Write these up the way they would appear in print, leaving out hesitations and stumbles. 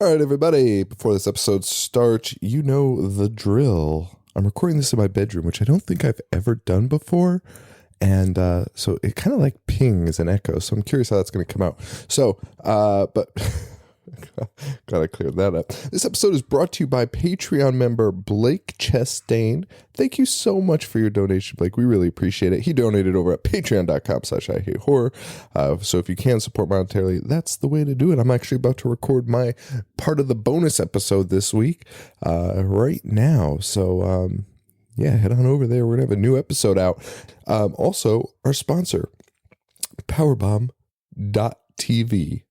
All right, everybody, before this episode starts, you know the drill. I'm recording this in my bedroom, which I don't think I've ever done before. And so it kind of like pings and echoes. So I'm curious how that's going to come out. But gotta clear that up. This episode is brought to you by Patreon member Blake Chastain. Thank you so much for your donation, Blake. We really appreciate it. He donated over at patreon.com/IHateHorror. So if you can support monetarily, that's the way to do it. I'm actually about to record my part of the bonus episode this week right now. So yeah, head on over there. We're going to have a new episode out. Also, our sponsor, Powerbomb.tv.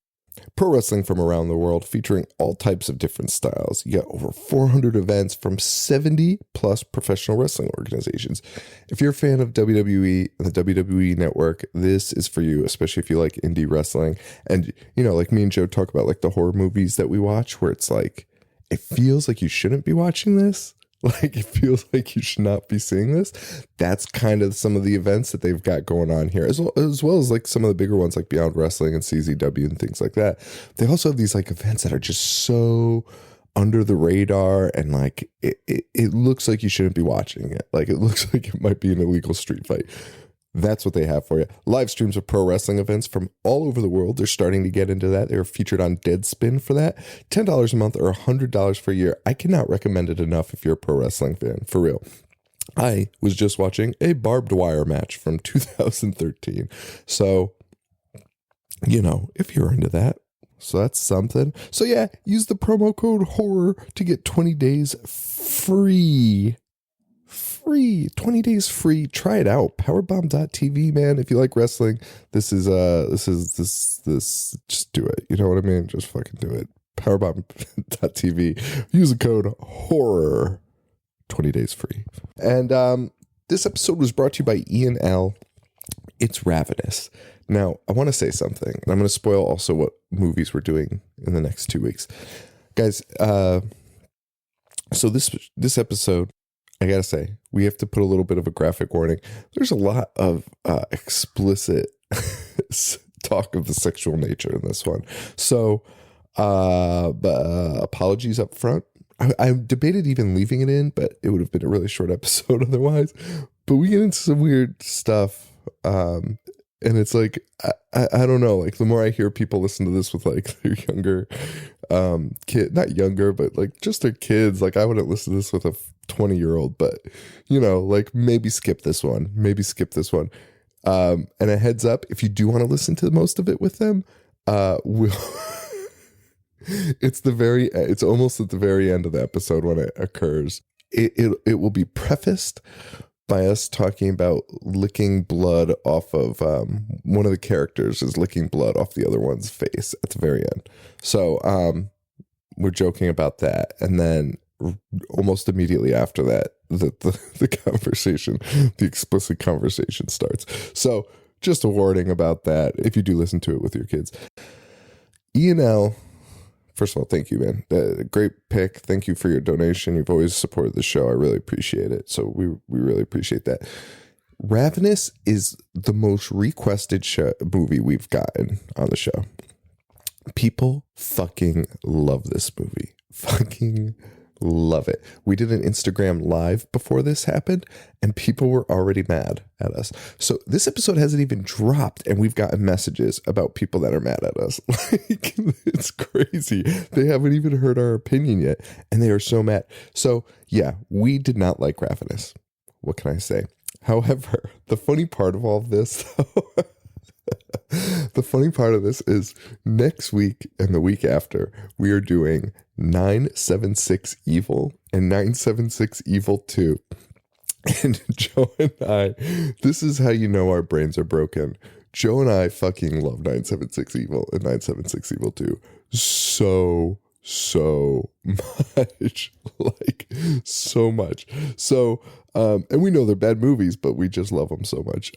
Pro wrestling from around the world featuring all types of different styles. You got over 400 events from 70 plus professional wrestling organizations. If you're a fan of WWE and the WWE network, this is for you, especially if you like indie wrestling. And, you know, like me and Joe talk about like the horror movies that we watch where it's like, it feels like you shouldn't be watching this. Like, it feels like you should not be seeing this. That's kind of some of the events that they've got going on here, as well as like some of the bigger ones like Beyond Wrestling and CZW and things like that. They also have these like events that are just so under the radar, and like it looks like you shouldn't be watching it. Like, it looks like it might be an illegal street fight. That's what they have for you. Live streams of pro wrestling events from all over the world. They're starting to get into that. They're featured on Deadspin for that. $10 a month or $100 for a year. I cannot recommend it enough if you're a pro wrestling fan, for real. I was just watching a barbed wire match from 2013. So, you know, if you're into that, so that's something. So yeah, use the promo code HORROR to get 20 days free. 20 days free. Try it out. Powerbomb.tv, man. If you like wrestling, this just do it. You know what I mean? Just fucking do it. Powerbomb.tv. Use the code HORROR. 20 days free. And this episode was brought to you by Ian L. It's Ravenous. Now, I want to say something, and I'm going to spoil also what movies we're doing in the next 2 weeks. Guys, so this episode, I gotta say, we have to put a little bit of a graphic warning. There's a lot of explicit talk of the sexual nature in this one. So, apologies up front. I debated even leaving it in, but it would have been a really short episode otherwise. But we get into some weird stuff. And it's like, I don't know, like the more I hear people listen to this with like their younger kid, not younger, but like just their kids, like I wouldn't listen to this with a 20-year-old, but you know, like maybe skip this one. And a heads up, if you do want to listen to most of it with them, we'll it's almost at the very end of the episode when it occurs. It will be prefaced by us talking about licking blood off of one of the characters is licking blood off the other one's face at the very end. So we're joking about that, and then almost immediately after that, the conversation, the explicit conversation starts. So just a warning about that if you do listen to it with your kids. Ian L., first of all, thank you, man. Great pick. Thank you for your donation. You've always supported the show. I really appreciate it. So we really appreciate that. Ravenous is the most requested movie we've gotten on the show. People fucking love this movie. Fucking love it. We did an Instagram live before this happened, and people were already mad at us. So this episode hasn't even dropped, and we've gotten messages about people that are mad at us. Like, it's crazy. They haven't even heard our opinion yet, and they are so mad. So yeah, we did not like Ravenous. What can I say? However, the funny part of all of this, the funny part of this is next week and the week after, we are doing 976 Evil and 976 Evil 2. And Joe and I, this is how you know our brains are broken. Joe and I fucking love 976 Evil and 976 Evil 2 so much. Like, so much. So, and we know they're bad movies, but we just love them so much.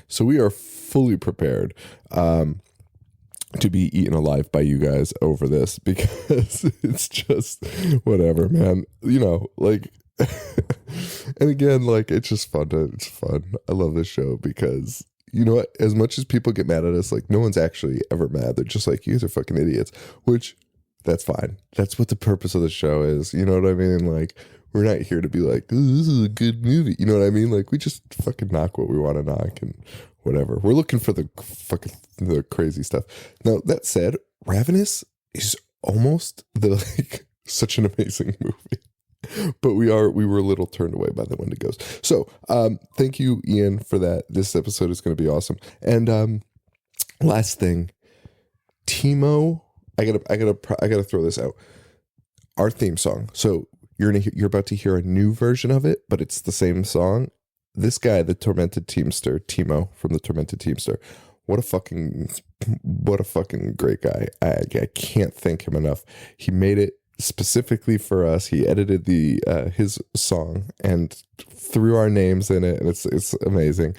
So we are fully prepared to be eaten alive by you guys over this, because it's just whatever, man. You know, like, and again, like, it's just fun. It's fun. I love this show because, you know what? As much as people get mad at us, like, no one's actually ever mad. They're just like, you guys are fucking idiots, which That's fine. That's what the purpose of the show is. You know what I mean? Like, we're not here to be like, "Ooh, this is a good movie." You know what I mean? Like, we just fucking knock what we want to knock and whatever. We're looking for the crazy stuff. Now, that said, Ravenous is almost such an amazing movie. But we were a little turned away by the Wendigos. So, thank you, Ian, for that. This episode is going to be awesome. And last thing, Timo, I gotta throw this out. Our theme song. So you're about to hear a new version of it, but it's the same song. This guy, the Tormented Teamster, Timo from the Tormented Teamster, what a fucking great guy. I can't thank him enough. He made it specifically for us. He edited his song and threw our names in it, and it's amazing.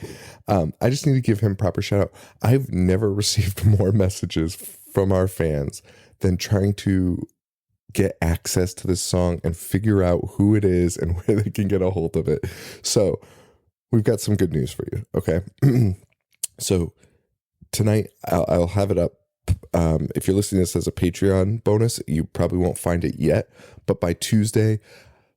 I just need to give him proper shout out. I've never received more messages from our fans than trying to get access to this song and figure out who it is and where they can get a hold of it. So we've got some good news for you. Okay. So tonight I'll have it up. If you're listening to this as a Patreon bonus, you probably won't find it yet, but by Tuesday,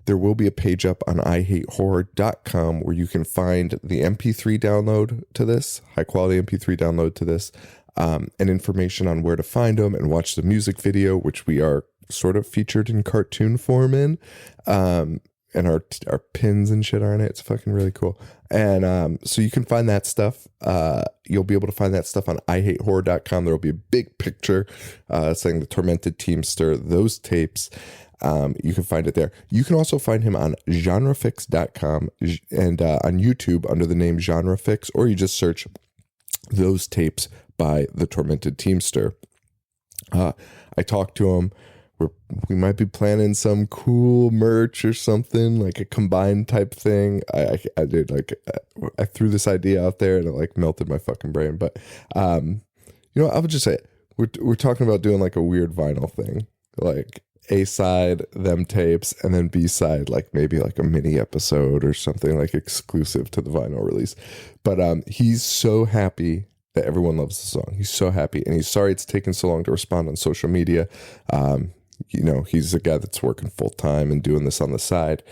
there will be a page up on IHateHorror.com where you can find the MP3 download to this, high quality MP3 download to this, and information on where to find them and watch the music video, which we are sort of featured in cartoon form in, and our pins and shit are in it. It's fucking really cool. And so you can find that stuff. You'll be able to find that stuff on IHateHorror.com. There will be a big picture saying the Tormented Teamster, those tapes. You can find it there. You can also find him on genrefix.com and on YouTube under the name Genrefix, or you just search those tapes by the Tormented Teamster. I talked to him. We might be planning some cool merch or something, like a combined type thing. I threw this idea out there and it melted my fucking brain. But I would just say we're talking about doing like a weird vinyl thing, like A side, them tapes, and then B side, like maybe like a mini episode or something like exclusive to the vinyl release. But he's so happy that everyone loves the song. He's so happy, and he's sorry it's taken so long to respond on social media. He's a guy that's working full time and doing this on the side.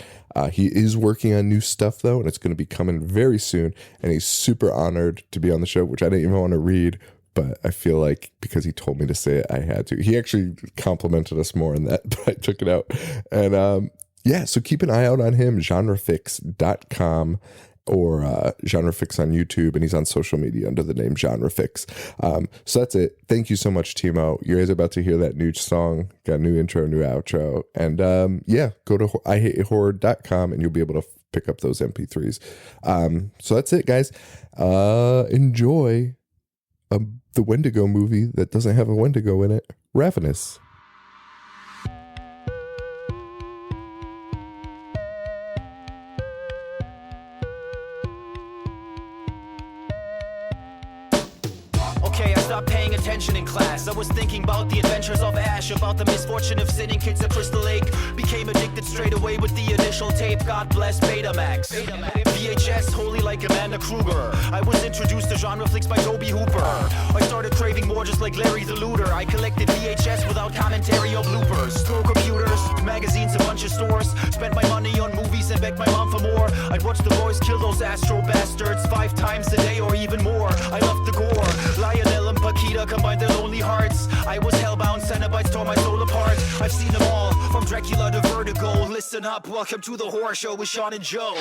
He is working on new stuff though, and it's going to be coming very soon. And he's super honored to be on the show, which I didn't even want to read, but I feel like because he told me to say it, I had to. He actually complimented us more on that, but I took it out. And so keep an eye out on him, genrefix.com. Or Genrefix on YouTube, and he's on social media under the name Genrefix. So that's it. Thank you so much, Timo. You guys are about to hear that new song. Got a new intro, new outro. And go to IHateHorror.com and you'll be able to pick up those MP3s. So that's it, guys. Enjoy the Wendigo movie that doesn't have a Wendigo in it, Ravenous. Stopped paying attention in class. I was thinking about the adventures of Ash, about the misfortune of sitting kids at Crystal Lake. Became addicted straight away with the initial tape. God bless Betamax. VHS, holy like Amanda Kruger. I was introduced to genre flicks by Toby Hooper. I started craving more just like Larry the Looter. I collected VHS without commentary or bloopers. Store computers, magazines, a bunch of stores. Spent my money on movies and begged my mom for more. I'd watch the boys kill those astro bastards 5 times a day or even more. I loved the gore. Lionel and Paquita combined their lonely hearts. I was hellbound, Cenobites tore my soul apart. I've seen them all, from Dracula to Vertigo. Listen up, welcome to the Horror Show with Sean and Joe.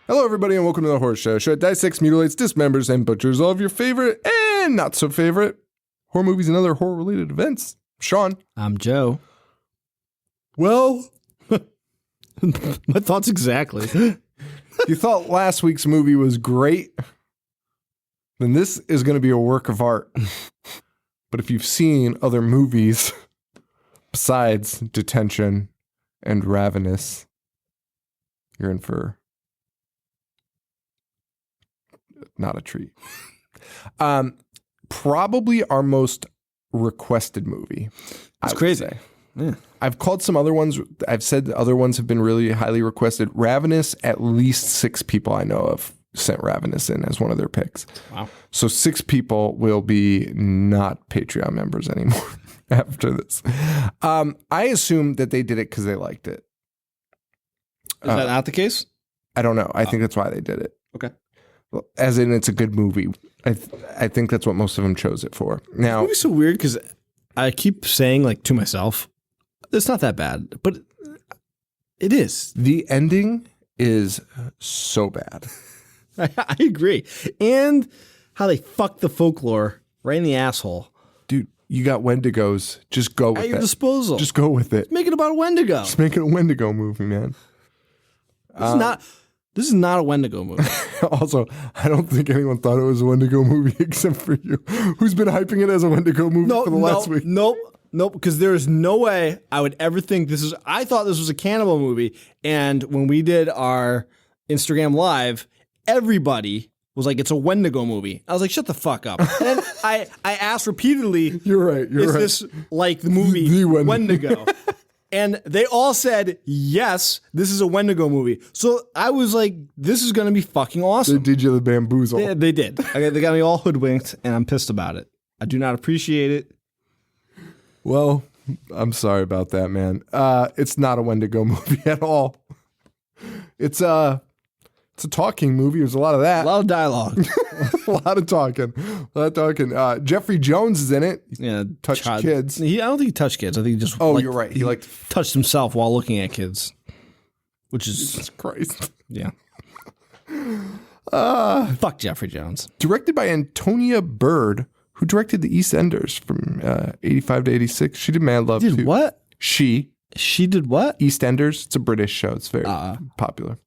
Hello, everybody, and welcome to the Horror Show. Show that dissects, mutilates, dismembers, and butchers all of your favorite and not so favorite horror movies and other horror-related events. Sean. I'm Joe. Well, my thoughts exactly. You thought last week's movie was great? Then this is going to be a work of art. But if you've seen other movies besides Detention and Ravenous, you're in for not a treat. Probably our most requested movie. It's crazy. Yeah. I've called some other ones. I've said the other ones have been really highly requested. Ravenous, at least 6 people I know of sent Ravenous in as one of their picks. Wow. So 6 people will be not Patreon members anymore after this. I assume that they did it because they liked it. Is that not the case? I don't know. I think that's why they did it. Okay. Well, as in, it's a good movie. I think that's what most of them chose it for. Now, It's so weird because I keep saying like to myself, it's not that bad, but it is. the ending is so bad. I agree. And how they fuck the folklore right in the asshole Dude, you got Wendigos. Just go at with your it. disposal. Just go with it. Make it about a Wendigo. Just make it a Wendigo movie, man. This is not a Wendigo movie. Also, I don't think anyone thought it was a Wendigo movie except for you, who's been hyping it as a Wendigo movie for the last week. Nope, because there is no way I would ever think this is. I thought this was a cannibal movie, and when we did our Instagram live, everybody was like, "It's a Wendigo movie." I was like, "Shut the fuck up!" And then I asked repeatedly, You're right. You're "Is right. this like the movie The Wendigo?" Wendigo?" And they all said, "Yes, this is a Wendigo movie." So I was like, "This is going to be fucking They awesome." did you the bamboozle. Yeah, they did. Okay, they got me all hoodwinked, and I'm pissed about it. I do not appreciate it. Well, I'm sorry about that, man. It's not a Wendigo movie at all. It's a talking movie. There's a lot of that. A lot of dialogue. A lot of talking. Jeffrey Jones is in it. Yeah, Touched kids. I don't think he touched kids. I think he just. Oh, you're right. He liked. touched himself while looking at kids, which is Jesus Christ. yeah. Fuck Jeffrey Jones. Directed by Antonia Bird, who directed The EastEnders from 85 to 86. She did Mad Love Did too. what? She did what? EastEnders. It's a British show. It's very popular.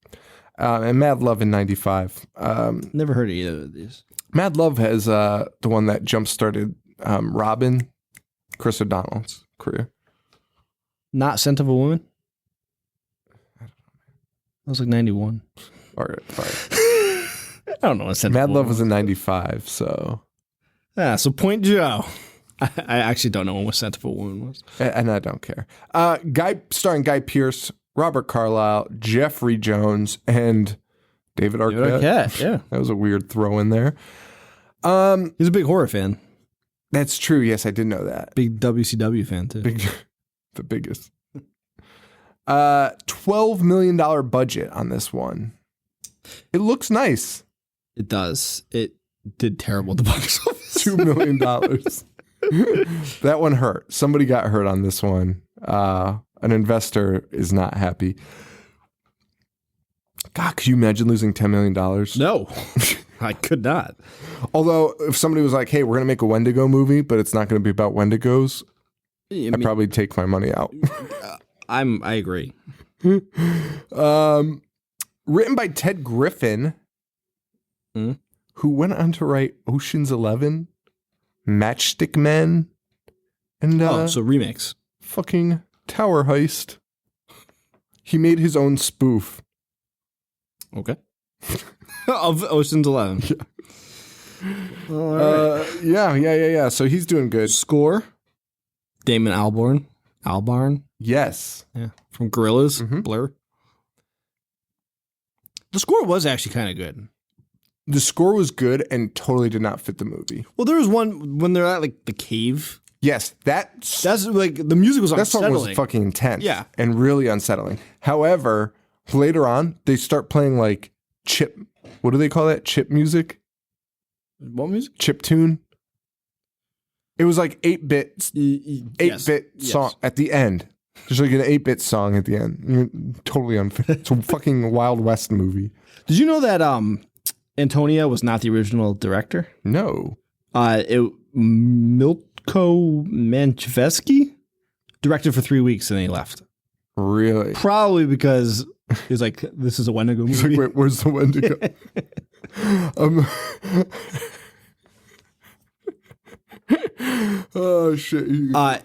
And Mad Love in 95. Never heard of either of these. Mad Love has the one that jump-started Robin, Chris O'Donnell's career. Not Scent of a Woman? That was like 91. All right, fine. I don't know what Scent Mad of a Love Woman was in 95, so... Yeah, so Point Joe. I actually don't know when Scent of a Woman was. And I don't care. Starring Guy Pearce, Robert Carlyle, Jeffrey Jones, and David Arquette. Yeah. That was a weird throw in there. He's a big horror fan. That's true. Yes, I did know that. Big WCW fan, too. The biggest. $12 million budget on this one. It looks nice. It does. It did terrible at the box office. $2 million. That one hurt. Somebody got hurt on this one. An investor is not happy. God, could you imagine losing $10 million? No, I could not. Although, if somebody was like, hey, we're going to make a Wendigo movie, but it's not going to be about Wendigos, I'd probably take my money out. I agree. Written by Ted Griffin, who went on to write Ocean's 11, Matchstick Men, and so remix. fucking Tower Heist. He made his own spoof. Okay. Of Ocean's 11. Yeah. Yeah. So he's doing good. Score. Damon Albarn. Yes. Yeah. From Gorillaz. Blur. The score was actually kind of good. The score was good and totally did not fit the movie. Well, there was one when they're at like the cave. Yes, that's like the music was that unsettling. song was fucking intense. Yeah. And really unsettling. However, later on, they start playing like chip. What do they call that? Chip music? What music? Chip tune? It was like 8-bit song at the end. There's like an 8-bit song at the end. You're totally unfair. It's a fucking Wild West movie. Did you know that Antonia was not the original director? No. Milko Manchevsky directed for 3 weeks and then he left. Really? Probably because he was like, this is a Wendigo movie. He's like, wait, where's the Wendigo? Oh, shit.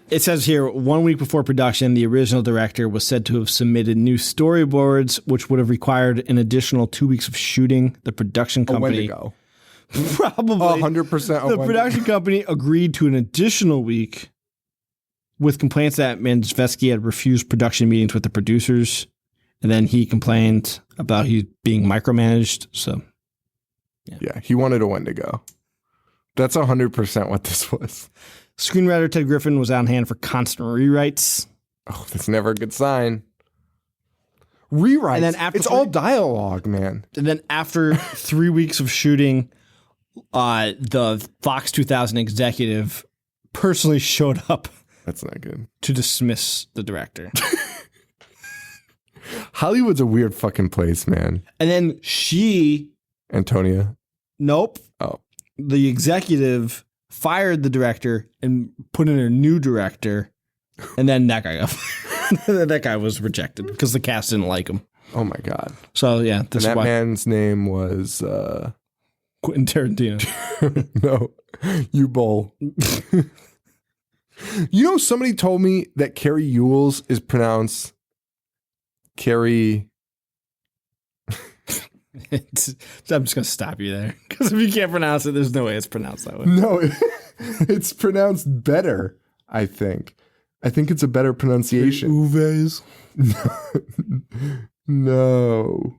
It says here, 1 week before production, the original director was said to have submitted new storyboards, which would have required an additional 2 weeks of shooting. The production company... Wendigo. Probably. 100% The production company agreed to an additional week with complaints that Manchevsky had refused production meetings with the producers. And then he complained about he being micromanaged. So, yeah, he wanted a Wendigo. That's 100% what this was. Screenwriter Ted Griffin was on hand for constant rewrites. Oh, that's never a good sign. Rewrites. And then after it's all dialogue, man. And then after 3 weeks of shooting, the Fox 2000 executive personally showed up That's not good. to dismiss the director. Hollywood's a weird fucking place, man. And then Antonia. nope, Oh. the executive fired the director and put in a new director. And then that guy was rejected because the cast didn't like him. Oh my God. So yeah, And this is that why man's name was Quentin Tarantino. no, U-Bowl. You know, somebody told me that Carrie Ewells is pronounced Carrie. I'm just gonna stop you there because if you can't pronounce it, there's no way it's pronounced that way. No, it's pronounced better, I think. I think it's a better pronunciation. Uves. No.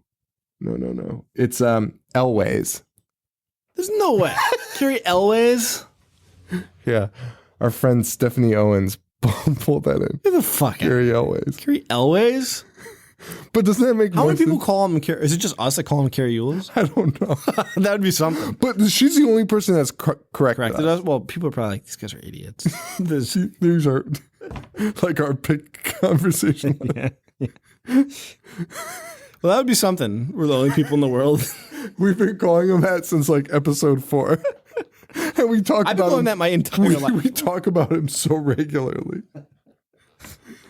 It's Elways. There's no way. Carrie Elways. Yeah. Our friend Stephanie Owens pulled that in. Get the fuck out. Carrie Elways. Carrie Elways. But doesn't that make How more many people sense? call him Carrie? Is it just us that call him Carrie Ewells? I don't know. That would be something. But she's the only person that's corrected Corrected us. us? Well, people are probably like, these guys are idiots. These are like our pick conversation. Well, that would be something. We're the only people in the world. We've been calling him that since like episode 4. And we talk I've been about calling him. that my entire life. We talk about him so regularly.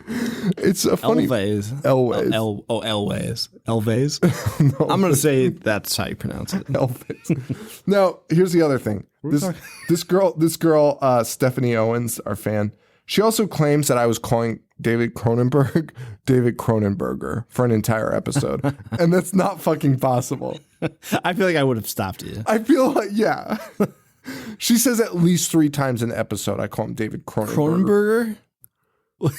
It's a funny Elways. Elways. Elways. Elways. I'm going to say that's how you pronounce it. Elvis. Now, here's the other thing. This girl, Stephanie Owens, our fan, she also claims that I was calling David Cronenberg David Cronenberger for an entire episode. And that's not fucking possible. I feel like I would have stopped you. I feel like, yeah. She says at least 3 times an episode I call him David Cronenberger. Cronenberger?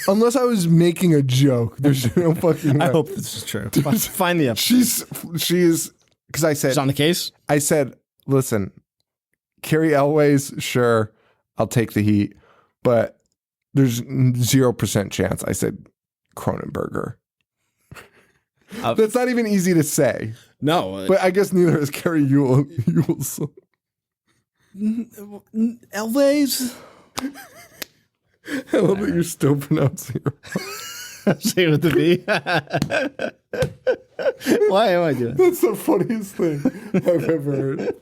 Unless I was making a joke. There's no fucking way. I hope this is true. Find the episode. She is, because I said, It's on the case? I said, listen, Carrie Elways, sure, I'll take the heat, but there's 0% chance. I said Cronenberger. That's not even easy to say. No. But I guess neither is Carrie Ewells. Elways? I love that you're still pronouncing it. Say it with the V. Why am I doing that? That's the funniest thing I've ever heard.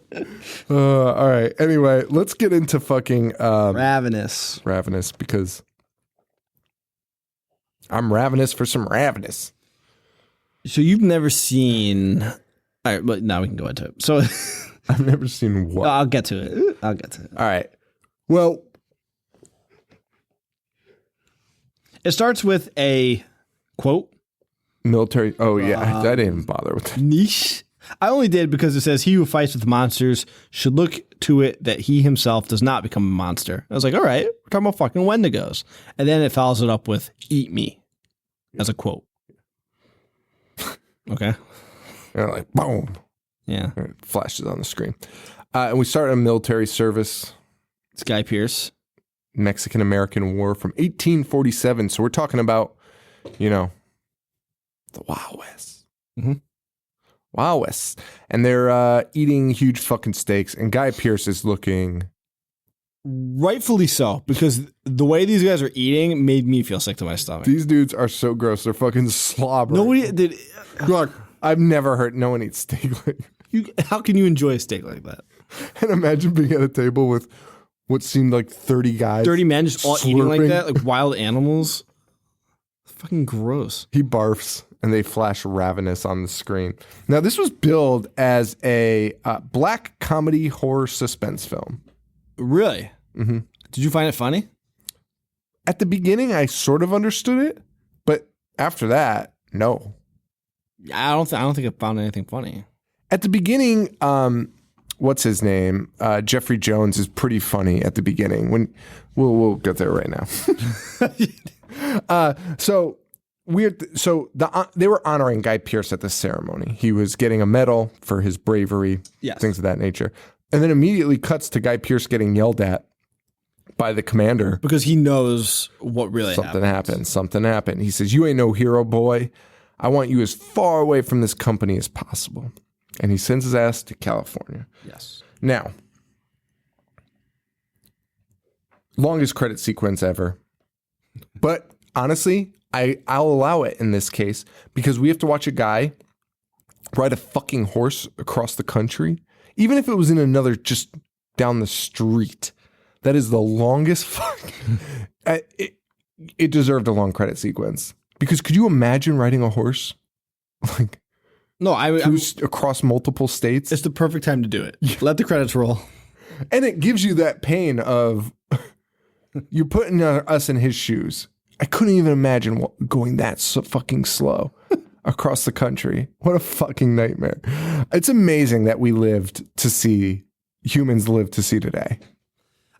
All right. Anyway, let's get into fucking Ravenous. Ravenous, because I'm ravenous for some Ravenous. So you've never seen... All right, but now we can go into it. So I've never seen what. I'll get to it. All right. Well, It starts with a quote. military. Oh, yeah. I didn't even bother with that. Niche. I only did because it says he who fights with monsters should look to it that he himself does not become a monster. I was like, all right, we're talking about fucking Wendigos. And then it follows it up with eat me as a quote. Okay. And like, boom. Yeah. And it flashes on the screen. And we start a military service. It's Guy Pearce. Mexican-American War from 1847. So we're talking about, the Wild West. Mm-hmm. Wild West. And they're eating huge fucking steaks. And Guy Pearce is looking... Rightfully so, because the way these guys are eating made me feel sick to my stomach. These dudes are so gross. They're fucking slobbering. Nobody did. Look, I've never heard no one eat steak like... How can you enjoy a steak like that? And imagine being at a table with what seemed like 30 guys. 30 men just all eating like slurping. that, like wild animals. Fucking gross. He barfs, and they flash Ravenous on the screen. Now, this was billed as a black comedy horror suspense film. Really? Mm-hmm. Did you find it funny? At the beginning, I sort of understood it, but after that, no. I don't think I found anything funny. At the beginning, what's his name? Jeffrey Jones is pretty funny at the beginning. When we'll get there right now. So they were honoring Guy Pearce at the ceremony. He was getting a medal for his bravery, Yes. things of that nature. And then immediately cuts to Guy Pearce getting yelled at by the commander. Because he knows what really Something happened. He says, "You ain't no hero, boy. I want you as far away from this company as possible." And he sends his ass to California. Yes. Now, longest credit sequence ever. But honestly, I'll allow it in this case because we have to watch a guy ride a fucking horse across the country. Even if it was in another, just down the street. That is the longest fucking... it deserved a long credit sequence. Because could you imagine riding a horse? Like... No, across multiple states. It's the perfect time to do it. Let the credits roll. And it gives you that pain of you're putting us in his shoes. I couldn't even imagine going that fucking slow across the country. What a fucking nightmare. It's amazing that humans live to see today.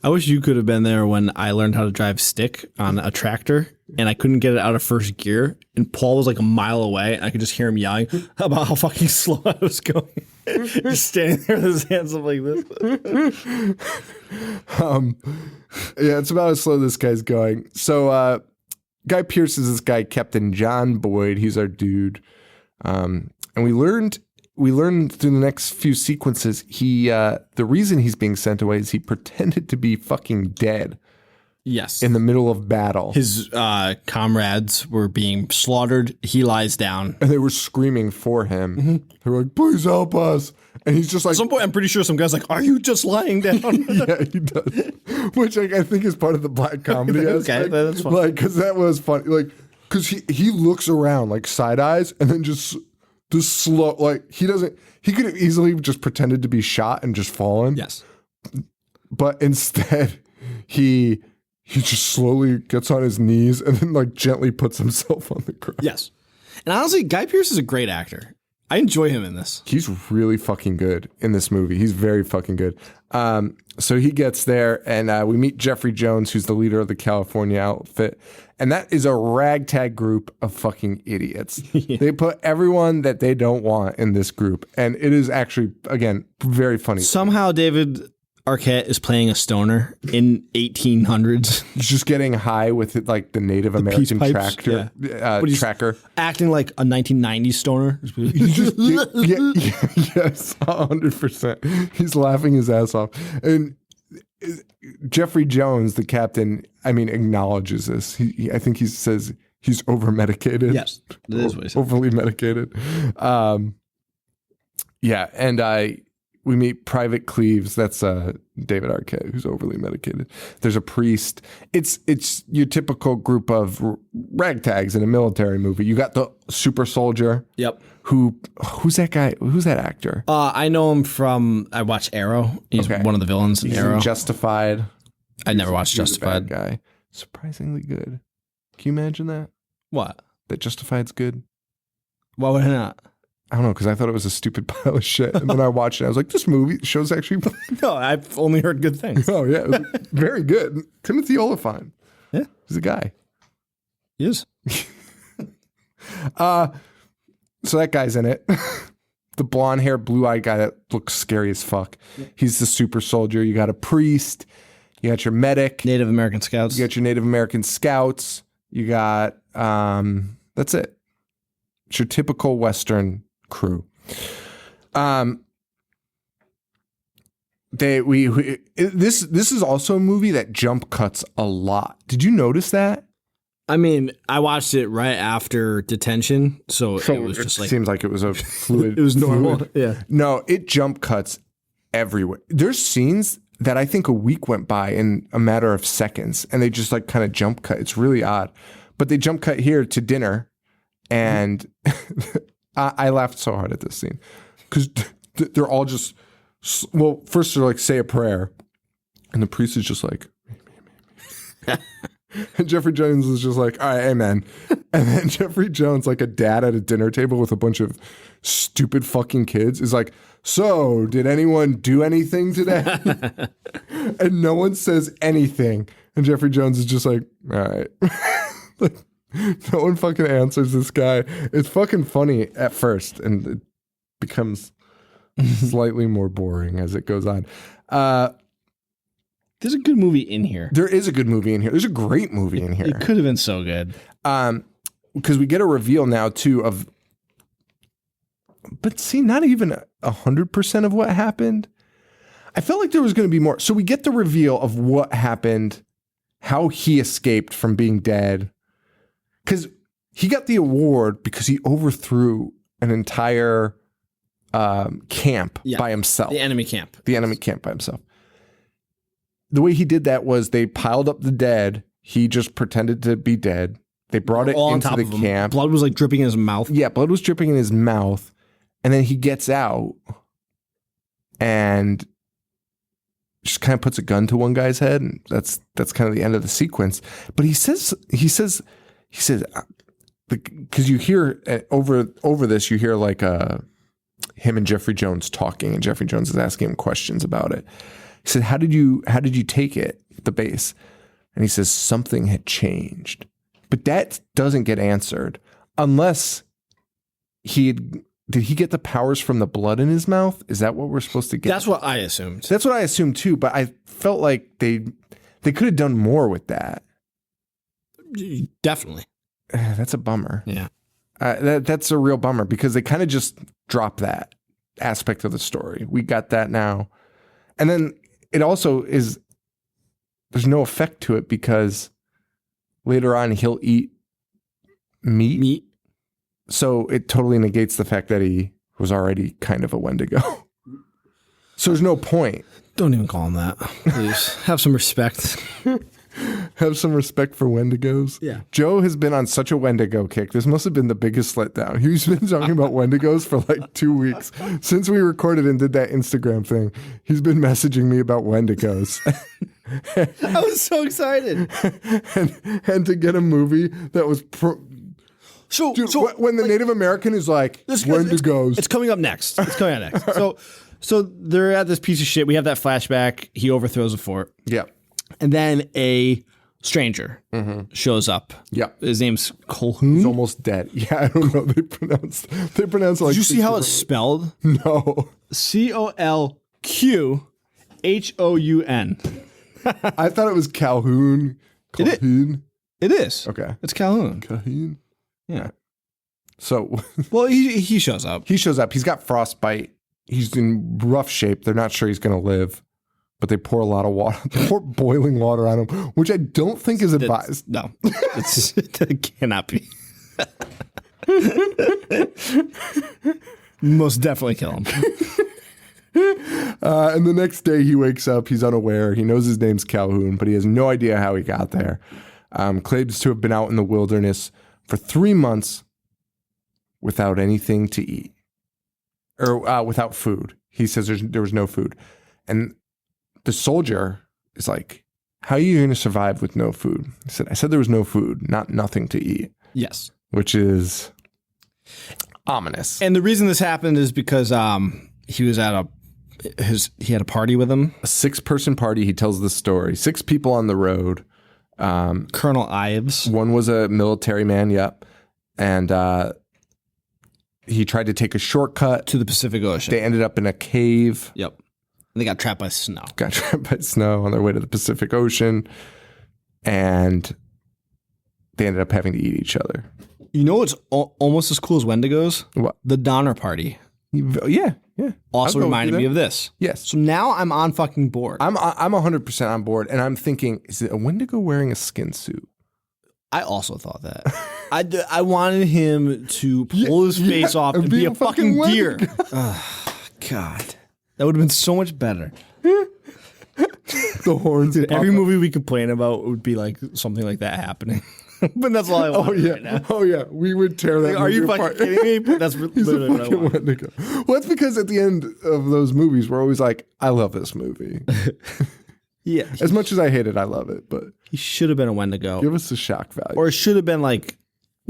I wish you could have been there when I learned how to drive stick on a tractor and I couldn't get it out of first gear. And Paul was like a mile away and I could just hear him yelling about how fucking slow I was going. Just standing there with his hands up like this. Yeah, it's about how slow this guy's going. So Guy Pearce is this guy, Captain John Boyd. He's our dude. And we learned through the next few sequences, the reason he's being sent away is he pretended to be fucking dead. Yes. In the middle of battle. His comrades were being slaughtered. He lies down. And they were screaming for him. Mm-hmm. They were like, "Please help us." And he's just like... At some point, I'm pretty sure some guy's like, "Are you just lying down?" Yeah, he does. Which I think is part of the black comedy aspect. Okay, that's fun. Like, because that was funny. Like, because he looks around, like, side eyes, and then just slow, like, he could have easily just pretended to be shot and just fallen. Yes. But instead, he just slowly gets on his knees and then, like, gently puts himself on the ground. Yes. And honestly, Guy Pearce is a great actor. I enjoy him in this. He's really fucking good in this movie. He's very fucking good. So he gets there and we meet Jeffrey Jones, who's the leader of the California outfit. And that is a ragtag group of fucking idiots. Yeah. They put everyone that they don't want in this group. And it is actually, again, very funny. Somehow David Arquette is playing a stoner in 1800s. He's just getting high with it, like the Native American tracker. Acting like a 1990s stoner. Yes, 100%. He's laughing his ass off. And Jeffrey Jones, the captain, acknowledges this. I think he says he's over-medicated. Yes, that is what he said. Overly medicated. We meet Private Cleaves. That's David Arquette, who's overly medicated. There's a priest. It's your typical group of ragtags in a military movie. You got the super soldier. Yep. Who's that guy? Who's that actor? I know him from. I watch Arrow. He's one of the villains in Arrow. Justified. I never watched Justified. Bad guy. Surprisingly good. Can you imagine that? What? That Justified's good. Why would I not? I don't know, because I thought it was a stupid pile of shit. And then I watched it. I was like, this show's actually... No, I've only heard good things. Oh, yeah. It was very good. Timothy Olyphant. Yeah. He's a guy. He is. So that guy's in it. The blonde hair, blue-eyed guy that looks scary as fuck. Yeah. He's the super soldier. You got a priest. You got your medic. Native American Scouts. You got your Native American Scouts. You got... that's it. It's your typical Western crew. This is also a movie that jump cuts a lot. Did you notice that? I watched it right after detention, so it was just like... Seems like it was a fluid... It was normal, yeah. No, it jump cuts everywhere. There's scenes that I think a week went by in a matter of seconds, and they just like kind of jump cut. It's really odd. But they jump cut here to dinner, and... I laughed so hard at this scene because they're all just, well, first they're like, say a prayer. And the priest is just like, and Jeffrey Jones is just like, all right, amen. And then Jeffrey Jones, like a dad at a dinner table with a bunch of stupid fucking kids, is like, so did anyone do anything today? And no one says anything. And Jeffrey Jones is just like, all right. Like, no one fucking answers this guy. It's fucking funny at first, and it becomes slightly more boring as it goes on. There's a good movie in here. There is a good movie in here. There's a great movie in here. It could have been so good. Because we get a reveal now too of, but see, not even 100% of what happened. I felt like there was going to be more. So we get the reveal of what happened, how he escaped from being dead. Because he got the award because he overthrew an entire camp by himself. The enemy camp. The enemy camp by himself. The way he did that was they piled up the dead. He just pretended to be dead. They brought it into the camp. Blood was like dripping in his mouth. Yeah, blood was dripping in his mouth. And then he gets out and just kind of puts a gun to one guy's head, and that's kind of the end of the sequence. But he says, because you hear over this, you hear like him and Jeffrey Jones talking, and Jeffrey Jones is asking him questions about it. He said, "How did you take it, the base?" And he says something had changed, but that doesn't get answered unless did he get the powers from the blood in his mouth? Is that what we're supposed to get? That's what I assumed. That's what I assumed too, but I felt like they could have done more with that. Definitely. That's a bummer. Yeah. That's a real bummer because they kind of just dropped that aspect of the story. We got that now. And then it also is, there's no effect to it because later on he'll eat meat. So it totally negates the fact that he was already kind of a Wendigo. So there's no point. Don't even call him that. Please have some respect. Have some respect for Wendigos. Yeah. Joe has been on such a Wendigo kick. This must have been the biggest letdown. He's been talking about Wendigos for like 2 weeks. Since we recorded and did that Instagram thing, he's been messaging me about Wendigos. I was so excited. and to get a movie that was... when the Native American is like, Wendigos. It's coming up next. So they're at this piece of shit. We have that flashback. He overthrows a fort. Yeah. And then a stranger shows up. Yeah. His name's Colhoun. He's almost dead. Yeah, I don't know. They pronounce it like... Did you see how it's spelled? No. Colquhoun. I thought it was Calhoun. Colhoun. It is. Okay. It's Calhoun. Calhoun. Yeah. So... Well, he shows up. He shows up. He's got frostbite. He's in rough shape. They're not sure he's going to live. But they pour a lot of water, pour boiling water on him, which I don't think is advised. No. It cannot be. Most definitely kill him. And the next day he wakes up. He's unaware. He knows his name's Calhoun, but he has no idea how he got there. Claims to have been out in the wilderness for 3 months without anything to eat. Or without food. He says there was no food. And the soldier is like, how are you going to survive with no food? I said there was no food, not nothing to eat. Yes. Which is ominous. And the reason this happened is because he was at he had a party with him. A 6-person party. He tells the story. 6 people on the road. Colonel Ives. One was a military man. Yep. And he tried to take a shortcut to the Pacific Ocean. They ended up in a cave. Yep. And they got trapped by snow. Got trapped by snow on their way to the Pacific Ocean. And they ended up having to eat each other. You know what's almost as cool as Wendigos? What? The Donner Party. Yeah. Also reminded me of this. Yes. So now I'm on fucking board. I'm 100% on board. And I'm thinking, is it a Wendigo wearing a skin suit? I also thought that. I wanted him to pull his face off and be a fucking deer. Oh, God. That would have been so much better. The horns. Dude, every movie we complain about would be like something like that happening. But that's all I want right now. Oh, yeah. We would tear that Are you apart. fucking kidding me? That's literally what I want. Wendigo. Well, that's because at the end of those movies, we're always like, I love this movie. Yeah. As much as I hate it, I love it. But he should have been a Wendigo. give us the shock value. Or it should have been like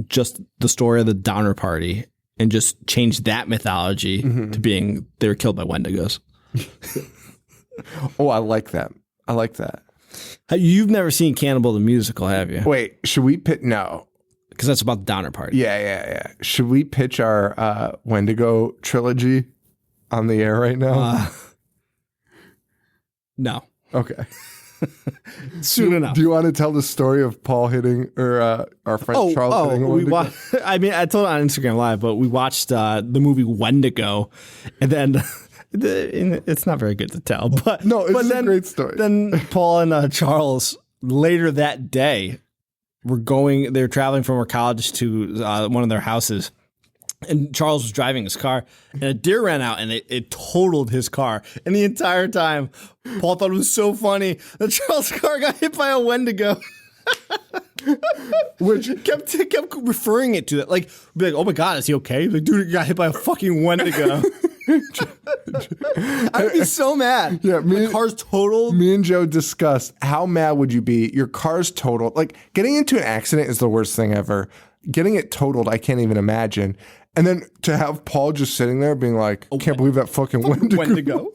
just the story of the Donner Party and just change that mythology to being they were killed by Wendigos. Oh, I like that. I like that. You've never seen Cannibal the Musical, have you? Wait, should we pitch? No. Because that's about the Donner Party. Yeah. Should we pitch our Wendigo trilogy on the air right now? No. Okay. Soon enough. Do you want to tell the story of Paul hitting or our friend Charles hitting a Wendigo? I mean, I told it on Instagram Live, but we watched the movie Wendigo, and then it's not very good to tell. But No, it's but a great story. Then Paul and Charles later that day they're traveling from our college to one of their houses. And Charles was driving his car, and a deer ran out, and it totaled his car. And the entire time, Paul thought it was so funny that Charles' car got hit by a Wendigo. Which kept referring it to that. Like, be like, oh my God, is he okay? Like, dude, he got hit by a fucking Wendigo. I'd be so mad. Yeah, my car's totaled. Me and Joe discussed how mad would you be? Your car's totaled. Like, getting into an accident is the worst thing ever. Getting it totaled, I can't even imagine. And then to have Paul just sitting there being like, can't believe that fucking Wendigo. Wendigo.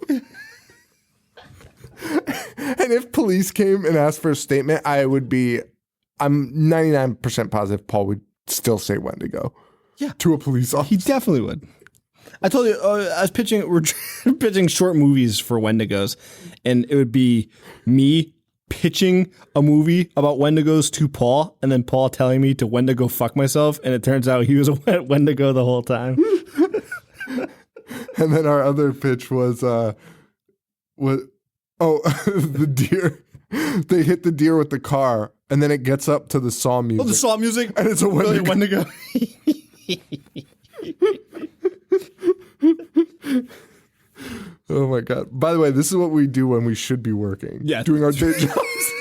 And if police came and asked for a statement, I'm 99% positive Paul would still say Wendigo. Yeah. To a police officer. He definitely would. I told you, we're pitching short movies for Wendigos, and it would be me pitching a movie about Wendigos to Paul, and then Paul telling me to Wendigo fuck myself, and it turns out he was a Wendigo the whole time. And then our other pitch was the deer. They hit the deer with the car, and then it gets up to the saw music. Oh, the saw music? And it's a Wendigo. Oh my God. By the way, this is what we do when we should be working. Yeah. Doing our day jobs.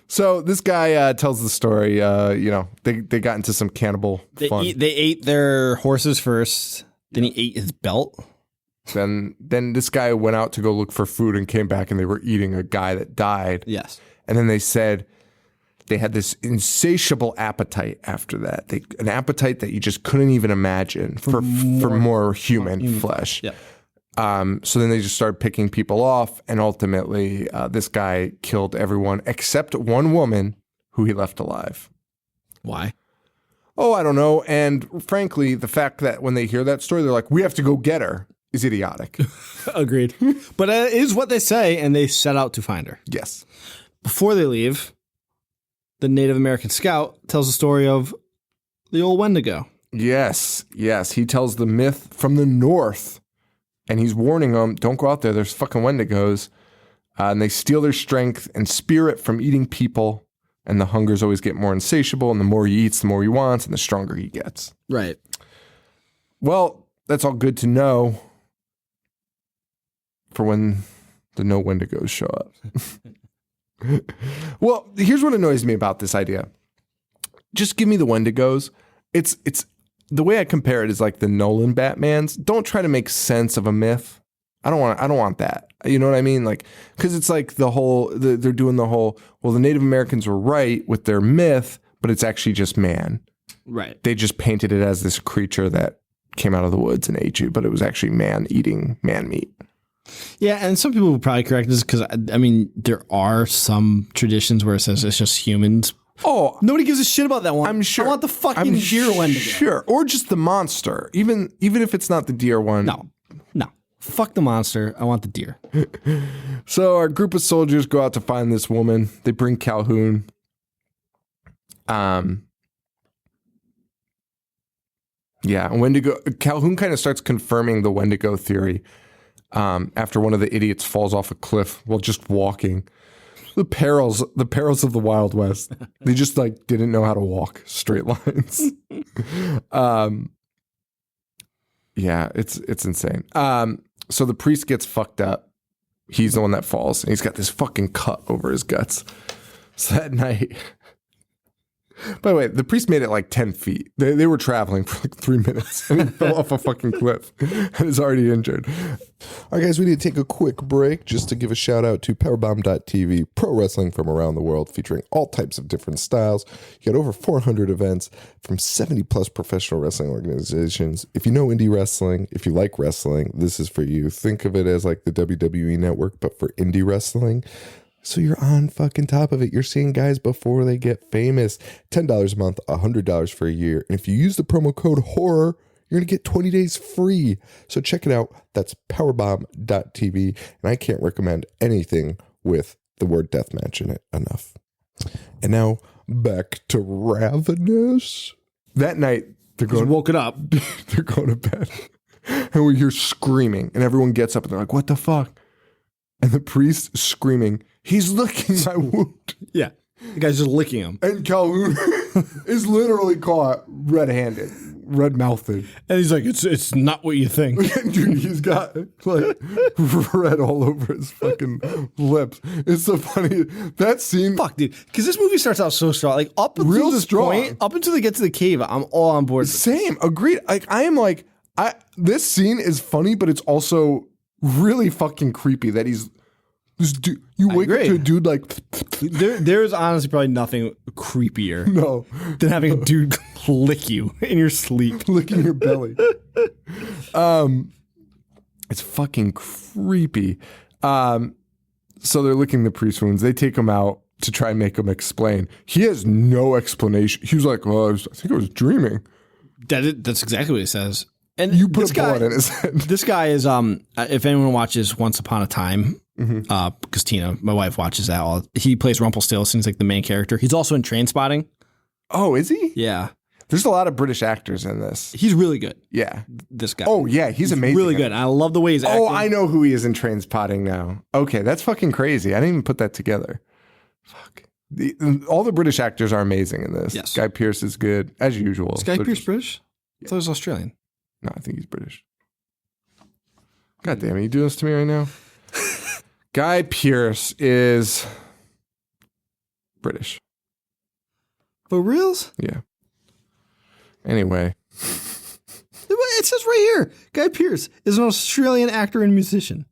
So this guy tells the story, they got into some cannibal fun. They ate their horses first, then he ate his belt. Then this guy went out to go look for food and came back and they were eating a guy that died. Yes. And then they said they had this insatiable appetite after that. An appetite that you just couldn't even imagine for more human flesh. Yeah. So then they just started picking people off, and ultimately this guy killed everyone except one woman who he left alive. Why? Oh, I don't know. And frankly, the fact that when they hear that story, they're like, we have to go get her, is idiotic. Agreed. But it is what they say, and they set out to find her. Yes. Before they leave, the Native American scout tells the story of the old Wendigo. Yes. He tells the myth from the north, and he's warning them, don't go out there. There's fucking Wendigos. And they steal their strength and spirit from eating people, and the hungers always get more insatiable, and the more he eats, the more he wants, and the stronger he gets. Right. Well, that's all good to know for when the no Wendigos show up. Well, here's what annoys me about this idea. Just give me the Wendigos. It's the way I compare it is like the Nolan Batmans. Don't try to make sense of a myth. I don't want that. You know what I mean? Like, because it's like they're doing the whole, well, the Native Americans were right with their myth, but it's actually just man. Right. They just painted it as this creature that came out of the woods and ate you, but it was actually man eating man meat. Yeah, and some people will probably correct this because, I mean, there are some traditions where it says it's just humans. Oh, Nobody gives a shit about that one. I'm sure. I want the fucking deer Wendigo. Sure. Or just the monster. Even if it's not the deer one. No. Fuck the monster. I want the deer. So our group of soldiers go out to find this woman. They bring Calhoun. Yeah, and Calhoun kind of starts confirming the Wendigo theory after one of the idiots falls off a cliff while just walking. The perils of the Wild West. They just like didn't know how to walk straight lines. Yeah, it's insane. So the priest gets fucked up. He's the one that falls, and he's got this fucking cut over his guts. So that night, by the way, the priest made it like 10 feet. They were traveling for like 3 minutes, and he fell off a fucking cliff and is already injured. All right, guys, we need to take a quick break just to give a shout out to Powerbomb.tv, pro wrestling from around the world, featuring all types of different styles. You got over 400 events from 70 plus professional wrestling organizations. If you know indie wrestling, if you like wrestling, this is for you. Think of it as like the WWE network, but for indie wrestling. So you're on fucking top of it. You're seeing guys before they get famous. $10 a month, $100 for a year. And if you use the promo code HORROR, you're going to get 20 days free. So check it out. That's powerbomb.tv. And I can't recommend anything with the word deathmatch in it enough. And now back to Ravenous. That night, they're He's woken up. they're going to bed. And we hear screaming. And everyone gets up and they're like, what the fuck? And the priest screaming, he's licking my wound. Yeah. The guy's just licking him. And Calhoun is literally caught red-handed, red-mouthed. And he's like, it's not what you think. Dude, he's got like red all over his fucking lips. It's so funny. That scene. Fuck, dude. Because this movie starts out so strong. Like, up until Real this strong. point, up until they get to the cave, I'm all on board. Same. Agreed. Like, I am like, this scene is funny, but it's also really fucking creepy that he's this dude. You wake up to a dude like. There's honestly probably nothing creepier No. than having a dude lick you in your sleep. Licking your belly. It's fucking creepy. So they're licking the priest wounds. They take him out to try and make him explain. He has no explanation. He was like, well, I think I was dreaming. That's exactly what it says. And You put a bullet in his head. This guy is, if anyone watches Once Upon a Time, because Tina, my wife, watches that. He plays Rumpelstiltskin. He's like the main character. He's also in Trainspotting. Oh, is he? Yeah. There's a lot of British actors in this. He's really good. Yeah. This guy. Oh, yeah. He's amazing. Really good. I love the way he's acting. Oh, I know who he is in Trainspotting now. Okay, that's fucking crazy. I didn't even put that together. Fuck. All the British actors are amazing in this. Yes. Guy Pearce is good, as usual. Is Guy Pearce British? I thought he was Australian. No, I think he's British. God damn it, you doing this to me right now? Guy Pearce is British. For reals? Yeah. Anyway. It says right here, Guy Pearce is an Australian actor and musician.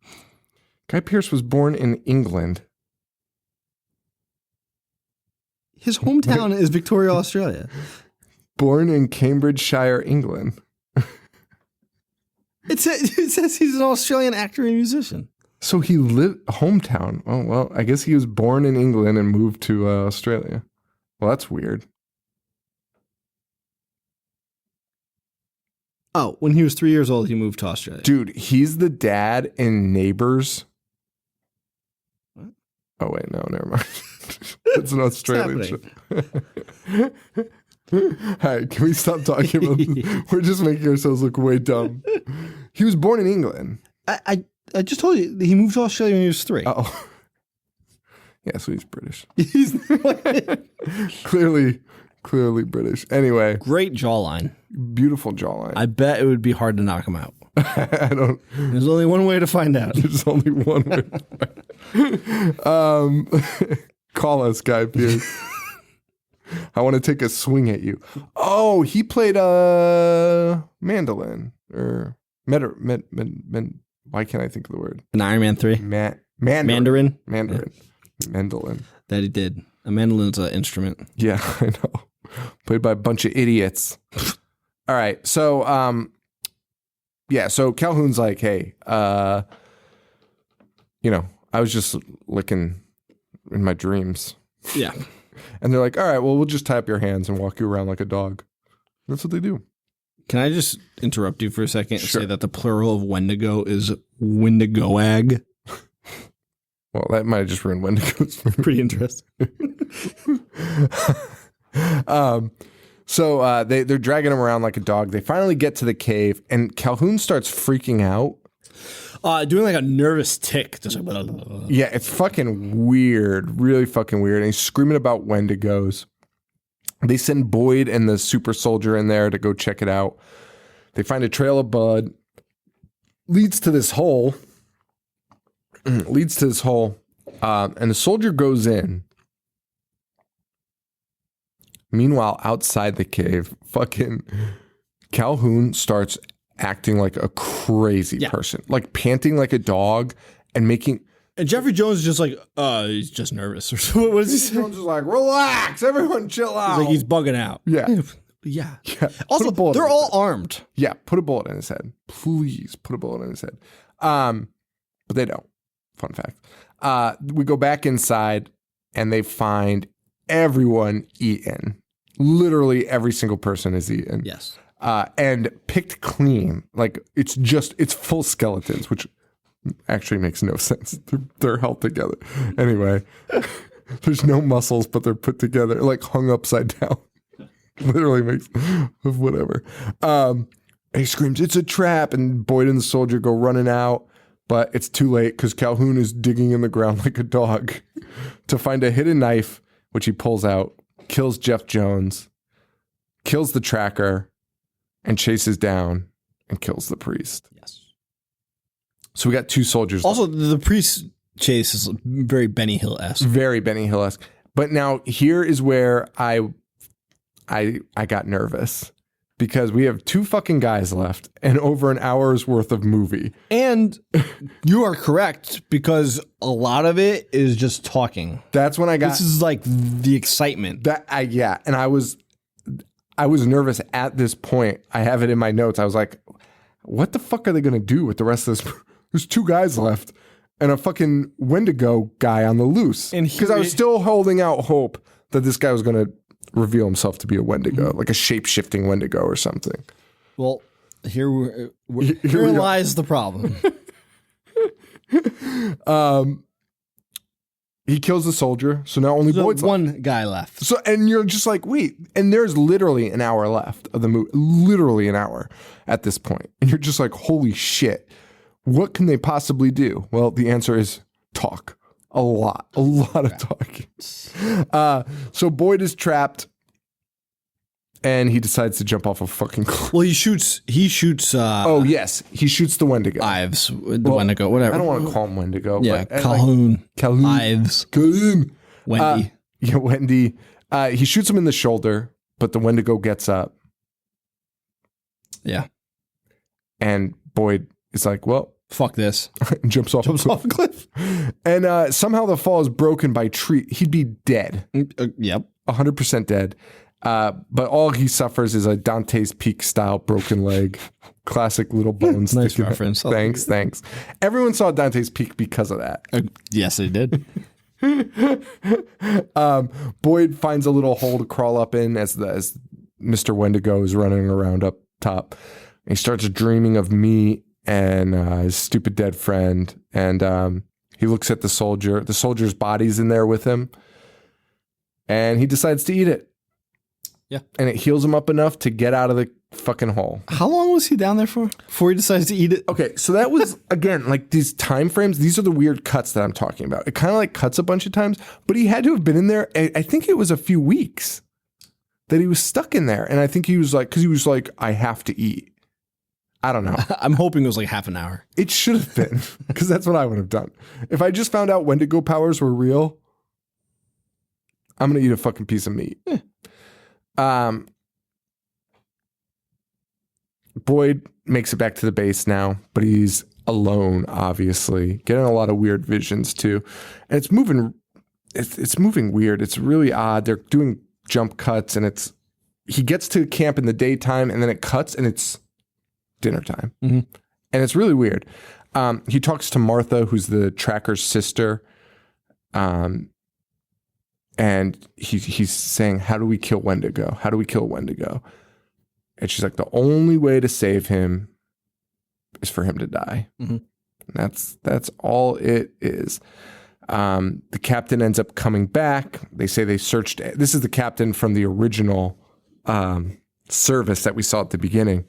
Guy Pearce was born in England. His hometown is Victoria, Australia. Born in Cambridgeshire, England. It says he's an Australian actor and musician. So he lived hometown. Oh, well, I guess he was born in England and moved to Australia. Well, that's weird. Oh, when he was 3 years old, he moved to Australia. Dude, he's the dad in Neighbors. What? Oh, wait, no, never mind. It's an Australian show. All right, can we stop talking about this? We're just making ourselves look way dumb. He was born in England. I just told you he moved to Australia when he was 3. Oh. Yeah, so he's British. He's Clearly British. Anyway. great jawline. Beautiful jawline. I bet it would be hard to knock him out. I don't. There's only one way to find out. There's only one way. Call us, Guy Pearce. I want to take a swing at you. Oh, he played mandolin or why can't I think of the word? In Iron Man 3? Mandarin. Yeah. Mandolin. That he did. A mandolin's an instrument. Yeah, I know. Played by a bunch of idiots. All right. So, so Calhoun's like, hey, I was just licking in my dreams. Yeah. And they're like, all right, well, we'll just tie up your hands and walk you around like a dog. That's what they do. Can I just interrupt you for a second and Sure. say that the plural of Wendigo is Wendigoag? Well, that might have just ruined Wendigos. Pretty interesting. So they're dragging him around like a dog. They finally get to the cave, and Calhoun starts freaking out. Doing like a nervous tick. Just like, blah, blah, blah. Yeah, it's fucking weird. Really fucking weird. And he's screaming about Wendigos. They send Boyd and the super soldier in there to go check it out. They find a trail of blood. Leads to this hole. And the soldier goes in. Meanwhile, outside the cave, fucking Calhoun starts acting like a crazy person, like panting like a dog and making. And Jeffrey Jones is just like, he's just nervous. Or so. What does he say? Jones is like, relax, everyone chill out. He's like, he's bugging out. Yeah. Yeah. Put Also, a bullet they're in all his head. armed. Yeah, put a bullet in his head. Please put a bullet in his head. But they don't. Fun fact. We go back inside and they find everyone eaten. Literally every single person is eaten. Yes. and picked clean. Like it's full skeletons, which actually makes no sense. They're held together. Anyway, there's no muscles, but they're put together, like hung upside down. Literally makes whatever. He screams, "It's a trap!" And Boyd and the soldier go running out, but it's too late because Calhoun is digging in the ground like a dog to find a hidden knife, which he pulls out, kills Jeff Jones, kills the tracker, and chases down and kills the priest. Yes. So we got 2 soldiers. Also, the priest chase is very Benny Hill-esque. Very Benny Hill-esque. But now here is where I got nervous because we have 2 fucking guys left and over an hour's worth of movie. And you are correct because a lot of it is just talking. That's when I got This is like the excitement. yeah, and I was nervous at this point. I have it in my notes. I was like, what the fuck are they going to do with the rest of this? There's 2 guys left and a fucking Wendigo guy on the loose. Because I was still holding out hope that this guy was going to reveal himself to be a Wendigo, like a shape-shifting Wendigo or something. Well, here we lies the problem. He kills the soldier, so now only Boyd's left. One guy left. So, and you're just like, wait, and there's literally an hour left of the movie, literally an hour at this point. And you're just like, holy shit, what can they possibly do? Well, the answer is talk. A lot of talking. So Boyd is trapped and he decides to jump off a fucking cliff. Well, he shoots. Oh, yes. He shoots the Wendigo. Ives, Wendigo, whatever. I don't want to call him Wendigo. Yeah, but, Calhoun. Calhoun. Ives. Calhoun. Wendy. Yeah, Wendy. He shoots him in the shoulder, but the Wendigo gets up. Yeah. And Boyd is like, well, fuck this. jumps off a cliff. And somehow the fall is broken by tree. He'd be dead. Yep. 100% dead. But all he suffers is a Dante's Peak style broken leg. Classic little bones. Nice reference. Thanks. Everyone saw Dante's Peak because of that. Yes, they did. Boyd finds a little hole to crawl up in as Mr. Wendigo is running around up top. He starts dreaming of me and his stupid dead friend. And he looks at the soldier. The soldier's body's in there with him. And he decides to eat it. Yeah. And it heals him up enough to get out of the fucking hole. How long was he down there for before he decides to eat it? Okay, so that was, again, like these time frames. These are the weird cuts that I'm talking about. It kind of like cuts a bunch of times, but he had to have been in there. I think it was a few weeks that he was stuck in there. And I think he was like, because he was like, I have to eat. I don't know. I'm hoping it was like half an hour. It should have been, because that's what I would have done. If I just found out Wendigo powers were real, I'm going to eat a fucking piece of meat. Boyd makes it back to the base now, but he's alone, obviously, getting a lot of weird visions too. And it's moving weird. It's really odd. They're doing jump cuts and he gets to camp in the daytime and then it cuts and it's dinner time. Mm-hmm. And it's really weird. He talks to Martha, who's the tracker's sister. And he's saying, how do we kill Wendigo? How do we kill Wendigo? And she's like, the only way to save him is for him to die. Mm-hmm. That's all it is. The captain ends up coming back. They say they searched. This is the captain from the original service that we saw at the beginning.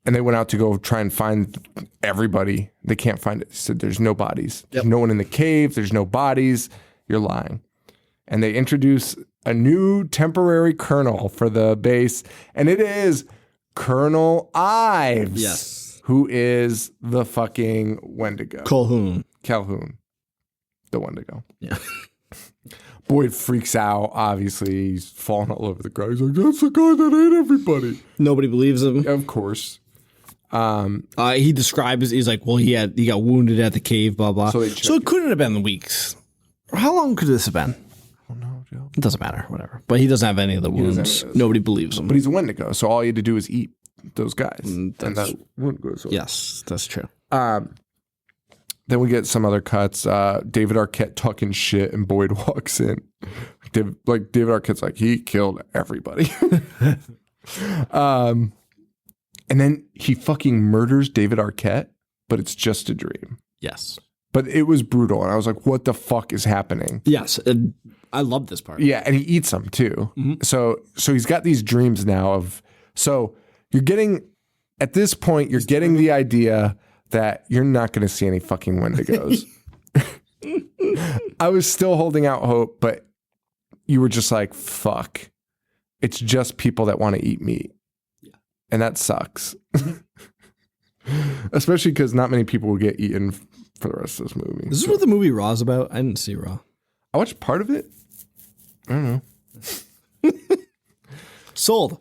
And they went out to go try and find everybody. They can't find it. They said, there's no bodies. Yep. There's no one in the cave. There's no bodies. You're lying. And they introduce a new temporary colonel for the base. And it is Colonel Ives. Yes. Who is the fucking Wendigo. Calhoun. The Wendigo. Yeah. Boyd freaks out. Obviously, he's falling all over the ground. He's like, that's the guy that ate everybody. Nobody believes him. Of course. He describes, he's like, well, he got wounded at the cave, blah, blah. So it couldn't have been weeks. How long could this have been? I don't know, Joe. It doesn't matter, whatever. But he doesn't have any of the wounds. Nobody believes him. But he's a Wendigo, so all you had to do is eat those guys. Yes, that's true. Then we get some other cuts. David Arquette talking shit, and Boyd walks in. David Arquette's like, he killed everybody. And then he fucking murders David Arquette, but it's just a dream. Yes. But it was brutal. And I was like, what the fuck is happening? Yes. I love this part. Yeah. And he eats them too. So he's got these dreams now of, so you're getting, at this point, you're getting the idea that you're not going to see any fucking Wendigos. I was still holding out hope, but you were just like, fuck. It's just people that want to eat meat. Yeah. And that sucks. Especially because not many people will get eaten for the rest of this movie. This is what the movie Raw's about? I didn't see Raw. I watched part of it. I don't know. Sold.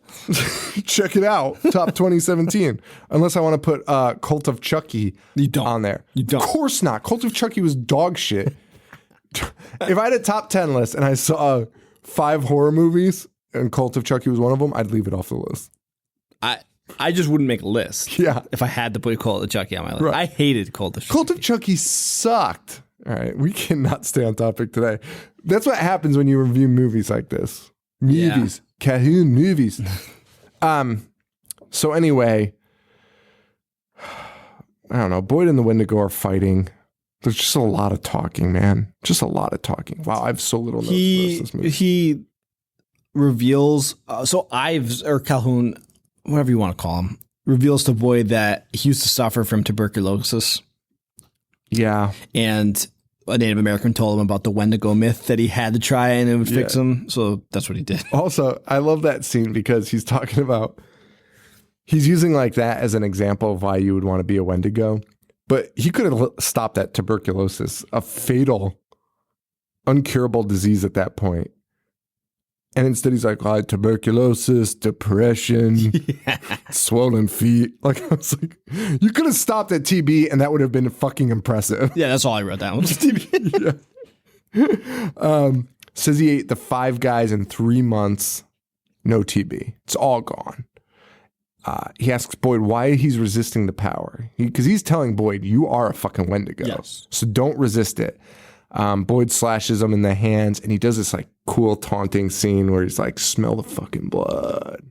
Check it out. Top 2017. Unless I want to put Cult of Chucky on there. You don't. Of course not. Cult of Chucky was dog shit. If I had a top 10 list and I saw 5 horror movies and Cult of Chucky was one of them, I'd leave it off the list. I just wouldn't make a list. Yeah. If I had to put Cult of Chucky on my list. Right. I hated Cult of Chucky. Cult of Chucky sucked. All right. We cannot stay on topic today. That's what happens when you review movies like this. Movies. Cahoon movies. So anyway, I don't know. Boyd and the Wendigo are fighting. There's just a lot of talking, man. Just a lot of talking. Wow, I have so little notes for this movie. He reveals, so Ives, or Calhoun, whatever you want to call him, reveals to Boyd that he used to suffer from tuberculosis. Yeah. And a Native American told him about the Wendigo myth that he had to try and it would fix him. So that's what he did. Also, I love that scene because he's talking about, he's using like that as an example of why you would want to be a Wendigo. But he could have stopped that tuberculosis, a fatal, uncurable disease at that point. And instead he's like, oh, tuberculosis, depression, swollen feet. Like, I was like, you could have stopped at TB and that would have been fucking impressive. Yeah, that's all I wrote down. TB. Says he ate the 5 guys in 3 months, no TB. It's all gone. He asks Boyd why he's resisting the power. Because he's telling Boyd, you are a fucking Wendigo. Yes. So don't resist it. Boyd slashes him in the hands, and he does this like cool taunting scene where he's like, smell the fucking blood.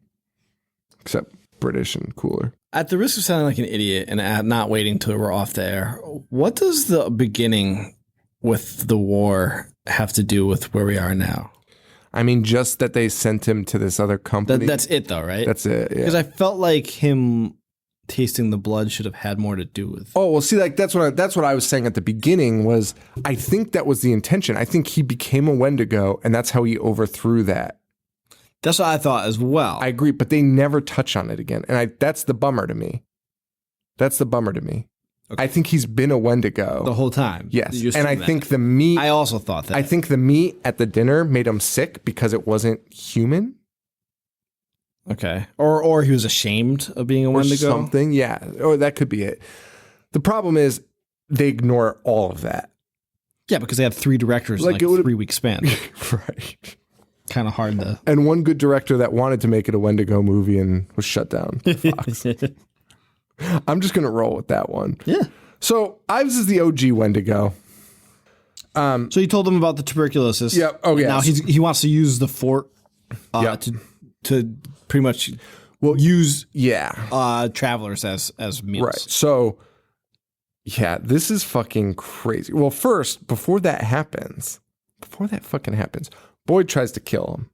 Except British and cooler. At the risk of sounding like an idiot and not waiting till we're off the air, what does the beginning with the war have to do with where we are now? I mean, just that they sent him to this other company. That's it, though, right? That's it. Yeah. Because I felt like him tasting the blood should have had more to do with. Oh, well, see, like that's what I was saying at the beginning was I think that was the intention. I think he became a Wendigo, and that's how he overthrew that. That's what I thought as well. I agree, but they never touch on it again, and that's the bummer to me. That's the bummer to me. Okay. I think he's been a Wendigo the whole time. Yes, and I think the meat. I also thought that. I think the meat at the dinner made him sick because it wasn't human. Okay, or he was ashamed of being a Wendigo. Something, yeah, or that could be it. The problem is they ignore all of that. Yeah, because they had 3 directors in like a 3-week span. Right. Kind of hard to. And one good director that wanted to make it a Wendigo movie and was shut down by Fox. I'm just going to roll with that one. Yeah. So Ives is the OG Wendigo. So you told him about the tuberculosis. Yeah. Oh, yeah. Now he wants to use the fort to pretty much use travelers as meals. Right. So, yeah, this is fucking crazy. Well, first, before that fucking happens, Boyd tries to kill him.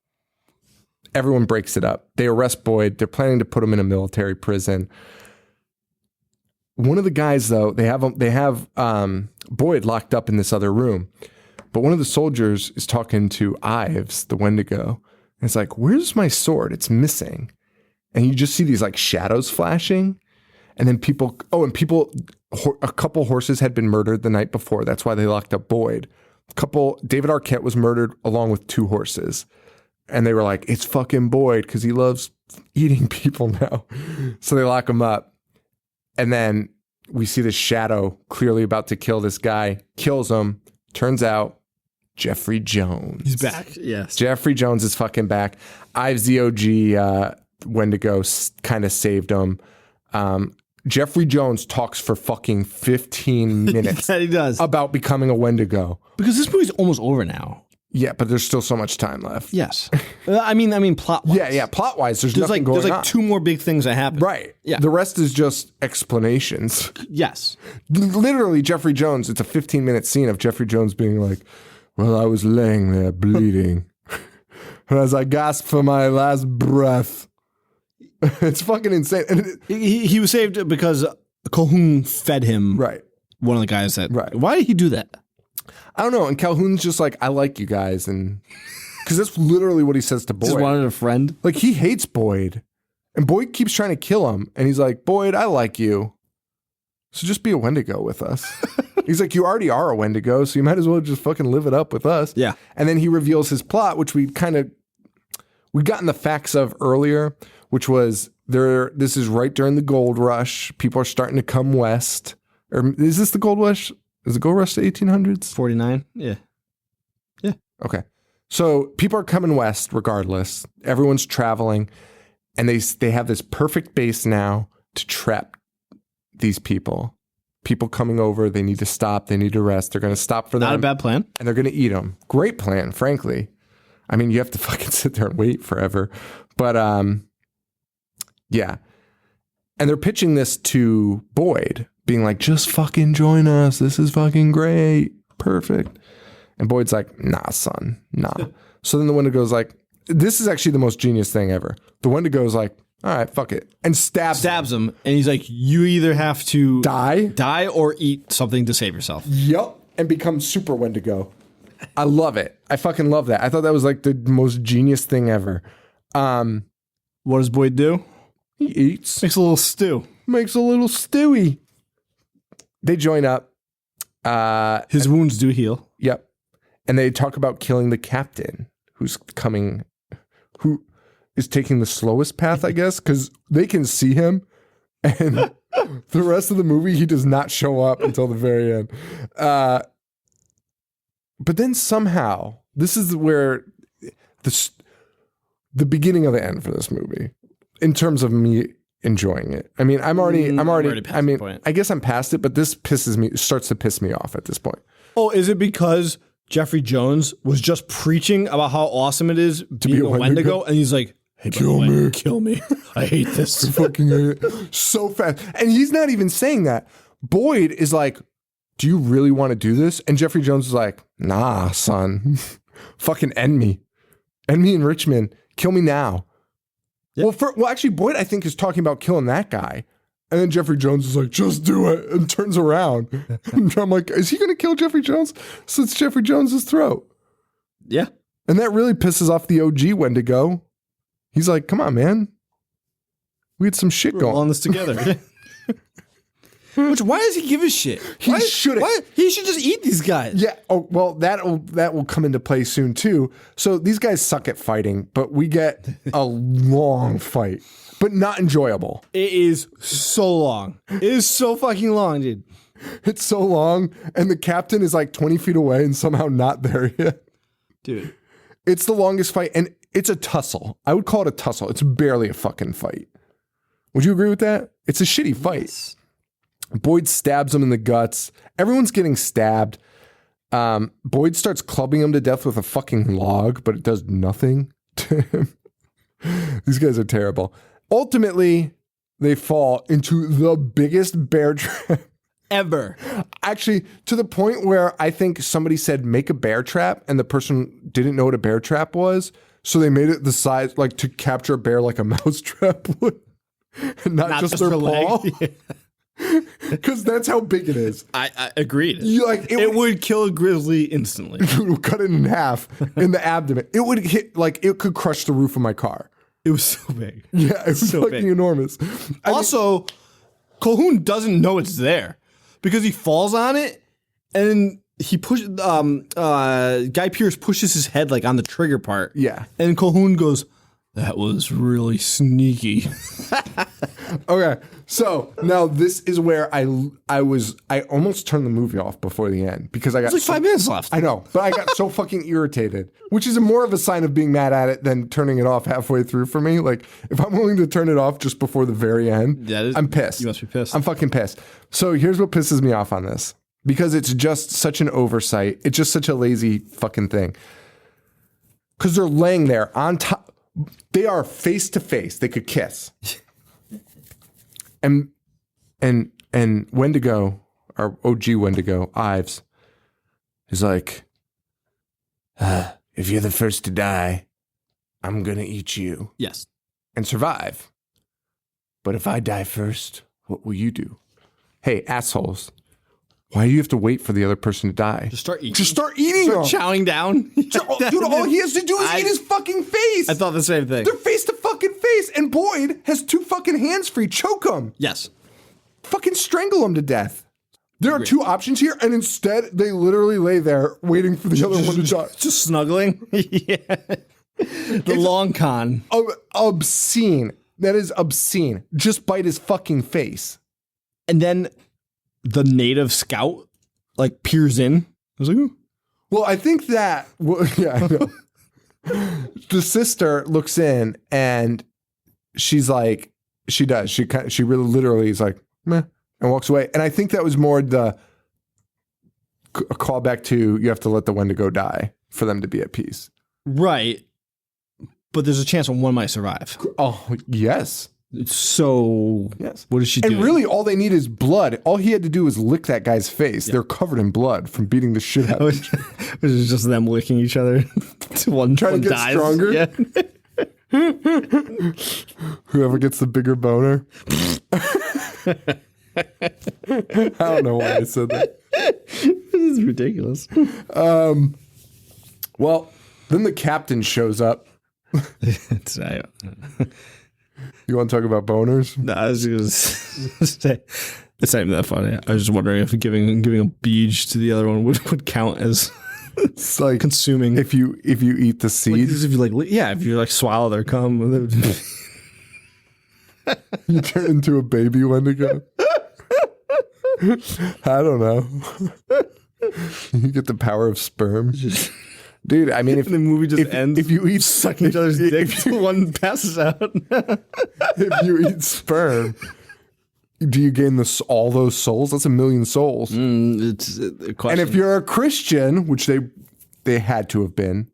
Everyone breaks it up. They arrest Boyd. They're planning to put him in a military prison. One of the guys, though, they have Boyd locked up in this other room. But one of the soldiers is talking to Ives, the Wendigo. And it's like, where's my sword? It's missing. And you just see these like shadows flashing. And then a couple horses had been murdered the night before. That's why they locked up Boyd. David Arquette was murdered along with 2 horses. And they were like, it's fucking Boyd because he loves eating people now. So they lock him up. And then we see this shadow clearly about to kill this guy, kills him. Turns out Jeffrey Jones. He's back. Yes. Jeffrey Jones is fucking back. Ives the OG Wendigo kind of saved him. Jeffrey Jones talks for fucking 15 minutes. Yeah, he does. About becoming a Wendigo. Because this movie's almost over now. Yeah, but there's still so much time left. Yes. I mean, plot-wise. Yeah. Plot-wise, there's nothing going on. There's like 2 more big things that happen. Right. Yeah. The rest is just explanations. Yes. Literally, Jeffrey Jones, it's a 15-minute scene of Jeffrey Jones being like, well, I was laying there bleeding. And as I gasped for my last breath. It's fucking insane. And He was saved because Calhoun fed him. right. One of the guys that... Right. Why did he do that? I don't know. And Calhoun's just like, I like you guys. And because that's literally what he says to Boyd. Just wanted a friend? Like, he hates Boyd. And Boyd keeps trying to kill him. And he's like, Boyd, I like you. So just be a Wendigo with us. He's like, you already are a Wendigo, so you might as well just fucking live it up with us. Yeah. And then he reveals his plot, which we'd gotten the facts of earlier, which was this is right during the gold rush. People are starting to come west. Or is this the gold rush? Is the gold rush the 1800s? 49? Yeah. Okay. So people are coming west regardless. Everyone's traveling. And they have this perfect base now to trap these people. People coming over, they need to stop, they need to rest. They're going to stop for them. Not a bad plan. And they're going to eat them. Great plan, frankly. I mean, you have to fucking sit there and wait forever. But yeah. And they're pitching this to Boyd, being like, just fucking join us. This is fucking great. Perfect. And Boyd's like, nah, son, nah. So then the Wendigo's like, this is actually the most genius thing ever. The Wendigo's like, all right, fuck it. And stabs him. And he's like, you either have to die or eat something to save yourself. Yup. And become super Wendigo. I love it. I fucking love that. I thought that was like the most genius thing ever. What does Boyd do? He eats. Makes a little stew. Makes a little stewy. They join up. His wounds do heal. Yep. And they talk about killing the captain who is taking the slowest path, I guess, because they can see him. And the rest of the movie, he does not show up until the very end. But then somehow, this is where the beginning of the end for this movie, in terms of me enjoying it. I mean, I'm already past the point. I guess I'm past it, but this starts to piss me off at this point. Oh, is it because Jeffrey Jones was just preaching about how awesome it is to be a Wendigo? And he's like, hey, kill me. I hate this. I fucking hate it. So fast. And he's not even saying that. Boyd is like, do you really want to do this? And Jeffrey Jones is like, nah, son. Fucking end me. End me in Richmond. Kill me now. Yep. Well, actually, Boyd, I think, is talking about killing that guy. And then Jeffrey Jones is like, just do it, and turns around. And I'm like, is he going to kill Jeffrey Jones? Slits Jeffrey Jones's throat. Yeah. And that really pisses off the OG Wendigo. He's like, come on, man. We had some shit going on this together. Why does he give a shit? He shouldn't. He should just eat these guys. Yeah. Oh, well, that will come into play soon too. So these guys suck at fighting, but we get a long fight, but not enjoyable. It is so long. It is so fucking long, dude. It's so long, and the captain is like 20 feet away and somehow not there yet. Dude. It's the longest fight, and it's a tussle. I would call it a tussle. It's barely a fucking fight. Would you agree with that? It's a shitty fight. Yes. Boyd stabs him in the guts. Everyone's getting stabbed. Boyd starts clubbing him to death with a fucking log, but it does nothing to him. These guys are terrible. Ultimately, they fall into the biggest bear trap ever. Actually, to the point where I think somebody said, make a bear trap, and the person didn't know what a bear trap was. So they made it the size, like to capture a bear like a mouse trap would. And not just their paw. Because that's how big it is. I agreed. It would kill a grizzly instantly. It would cut it in half in the abdomen. It would hit, like, it could crush the roof of my car. It was so big. Yeah, it was so fucking enormous. Also, Calhoun doesn't know it's there because he falls on it and he pushes. Guy Pearce pushes his head like on the trigger part. Yeah, and Calhoun goes, "That was really sneaky." Okay, so now this is where I almost turned the movie off before the end because I got like 5 minutes left. I know, but I got so fucking irritated, which is more of a sign of being mad at it than turning it off halfway through for me. Like if I'm willing to turn it off just before the very end, I'm pissed. You must be pissed. I'm fucking pissed. So here's what pisses me off on this because it's just such an oversight. It's just such a lazy fucking thing. because they're laying there on top. They are face to face. They could kiss. And Wendigo, our OG Wendigo, Ives, is like, if you're the first to die, I'm gonna eat you. Yes. And survive. But if I die first, what will you do? Hey, assholes. Why do you have to wait for the other person to die? Just start eating. Just start eating them. Chowing down. Dude, all he has to do is eat his fucking face. I thought the same thing. They're face to fucking face, and Boyd has 2 fucking hands free. Choke him. Yes. Fucking strangle him to death. There are 2 options here, and instead they literally lay there waiting for the other one to die. Just snuggling. Yeah. The long con. Obscene. That is obscene. Just bite his fucking face. And then the native scout like peers in. I was like, ooh. Well, I think that, yeah, I know. The sister looks in and she's like, she does. She really literally is like, meh, and walks away. And I think that was more a callback to you have to let the Wendigo die for them to be at peace. Right. But there's a chance one might survive. Oh, yes. So, yes. What does she do? And really, all they need is blood. All he had to do was lick that guy's face. Yeah. They're covered in blood from beating the shit out of each other. It was just them licking each other. One trying to get dies. stronger. Yeah. Whoever gets the bigger boner. I don't know why I said that. This is ridiculous. Well, then the captain shows up. You want to talk about boners? No, I was going to say, it's not even that funny. I was just wondering if giving a beach to the other one would count as it's like consuming. If you eat the seeds, if you swallow their cum, you turn into a baby Wendigo. I don't know. You get the power of sperm. Dude, I mean, if the movie just ends, if you eat sucking each other's dick till one passes out. If you eat sperm, do you gain all those souls? That's 1 million souls. It's a question. And if you're a Christian, which they had to have been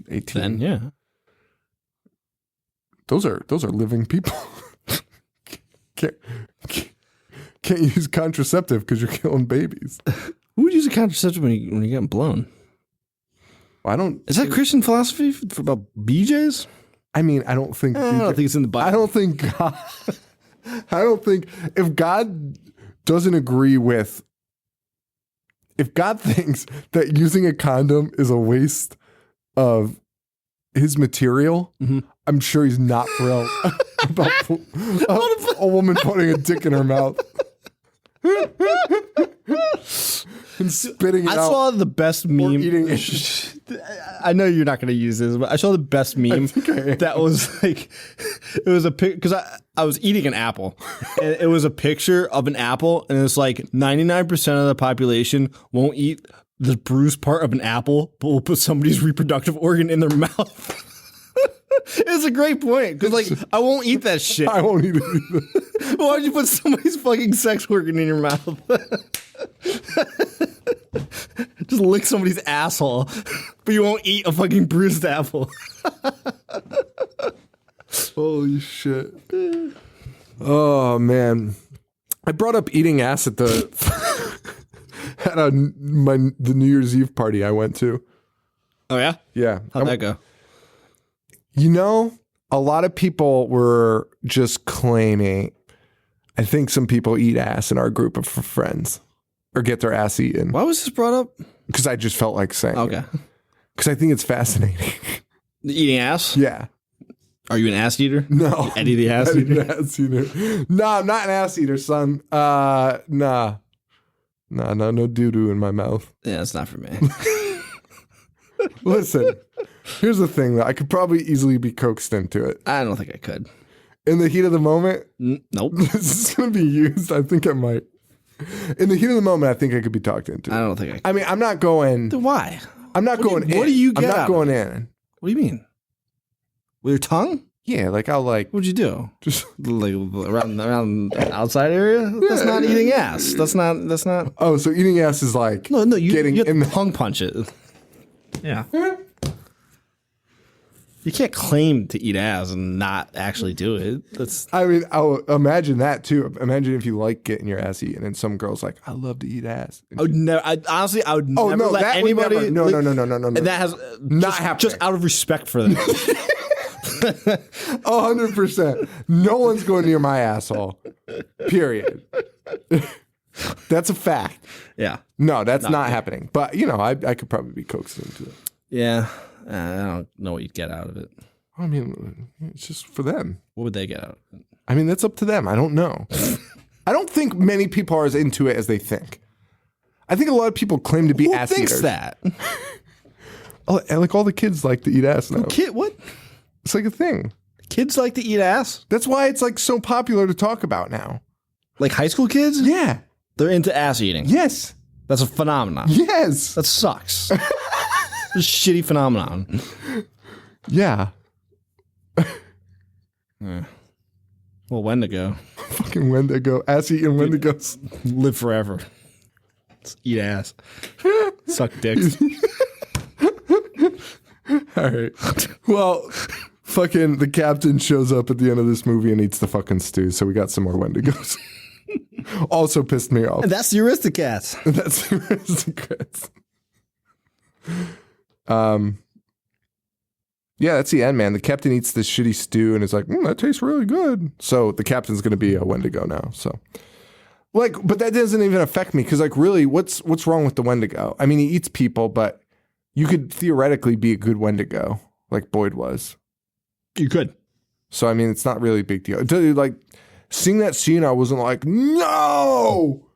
18, then yeah, those are living people. can't use contraceptive because you're killing babies. Who would use a contraceptive when you're getting blown? I don't. Is that Christian philosophy for about BJs? I mean, I don't think. I don't think it's in the Bible. I don't think God. I don't think if God doesn't agree with. If God thinks that using a condom is a waste of his material, I'm sure he's not thrilled about a woman putting a dick in her mouth. And spitting it out. I saw the best meme. Eating it. I know you're not going to use this, but I saw the best meme that was like, it was a pic because I was eating an apple, and it was a picture of an apple, and it's like 99% of the population won't eat the bruised part of an apple, but will put somebody's reproductive organ in their mouth. It's a great point because, like, I won't eat that shit. I won't eat it either. Why would you put somebody's fucking sex organ in your mouth? Just lick somebody's asshole, but you won't eat a fucking bruised apple. Holy shit. Oh, man. I brought up eating ass at the New Year's Eve party I went to. Oh, yeah? Yeah. How'd that go? You know, a lot of people were just claiming, I think some people eat ass in our group of friends or get their ass eaten. Why was this brought up? Because I just felt like saying okay. Because I think it's fascinating. Eating ass? Yeah. Are you an ass eater? No. Eddie the ass eater? No, I'm not an ass eater, son. Nah, no doo-doo in my mouth. Yeah, it's not for me. Listen, here's the thing, though. I could probably easily be coaxed into it. I don't think I could. In the heat of the moment? Nope. This is going to be used. I think I might. In the heat of the moment, I think I could be talked into it. I don't think I could. I mean, I'm not going... Then why? I'm not going in. What do you get I'm not out going of it? in. What do you mean? With your tongue? Yeah, like I'll like... What'd you do? Just like around the outside area? That's not eating ass. That's not. Oh, so eating ass is like... No, you getting you in the... tongue punch it. Yeah. You can't claim to eat ass and not actually do it. That's I mean, I'll imagine that too. Imagine if you like getting your ass eaten and some girl's like, I love to eat ass. And I would never. Honestly, I would never no, let that would anybody. never- no. And that has Not happening. just out of respect for them. 100%. No one's going near my asshole. Period. That's a fact. Yeah. No, that's not happening. But, you know, I could probably be coaxed into it. Yeah. I don't know what you'd get out of it. I mean, it's just for them. What would they get out of it? I mean, that's up to them. I don't know. I don't think many people are as into it as they think. I think a lot of people claim to be Who ass thinks eaters. that? Oh, and like all the kids like to eat ass now. Kid, what? It's like a thing. Kids like to eat ass? That's why it's like so popular to talk about now. Like high school kids? Yeah. They're into ass eating. Yes. That's a phenomenon. Yes. That sucks. It's a shitty phenomenon. Yeah. Well, Wendigo. Fucking Wendigo. Ass eating Wendigos. Live forever. Let's eat ass. Suck dicks. All right. Well, fucking the captain shows up at the end of this movie and eats the fucking stew. So we got some more Wendigos. Also pissed me off. And that's the Aristocats. That's the Aristocrats. Yeah, that's the end, man. The captain eats this shitty stew and is like, that tastes really good. So the captain's going to be a Wendigo now. So, like, but that doesn't even affect me because, like, really, what's wrong with the Wendigo? I mean, he eats people, but you could theoretically be a good Wendigo, like Boyd was. You could. So, I mean, it's not really a big deal. Dude, like, seeing that scene, I wasn't like, no,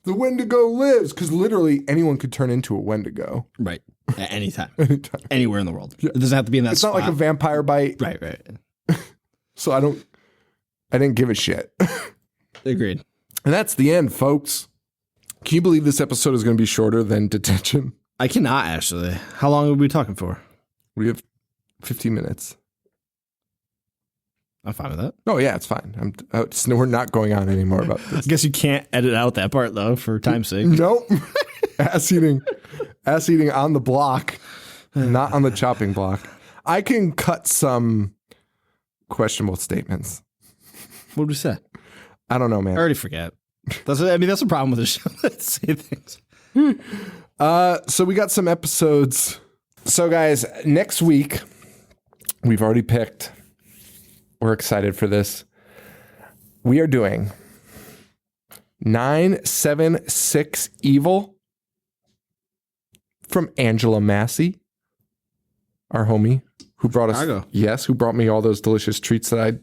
the Wendigo lives. Because literally anyone could turn into a Wendigo. Right. At any time. Anytime. Anywhere in the world. It doesn't have to be in that It's spot. not like a vampire bite. Right. So I didn't give a shit. Agreed. And that's the end, folks. Can you believe this episode is going to be shorter than Detention? I cannot, actually. How long are we talking for? We have 15 minutes. I'm fine with that. Oh, yeah, it's fine. We're not going on anymore about I this. guess you can't edit out that part, though, for time's sake. Nope. Ass eating on the block, not on the chopping block. I can cut some questionable statements. What did we say? I don't know, I man. already forget. That's the problem with the show. Let's say things. So we got some episodes. So guys, next week, we've already picked. We're excited for this. We are doing 976 Evil from Angela Massey, our homie, who brought us. Chicago. Yes, who brought me all those delicious treats that I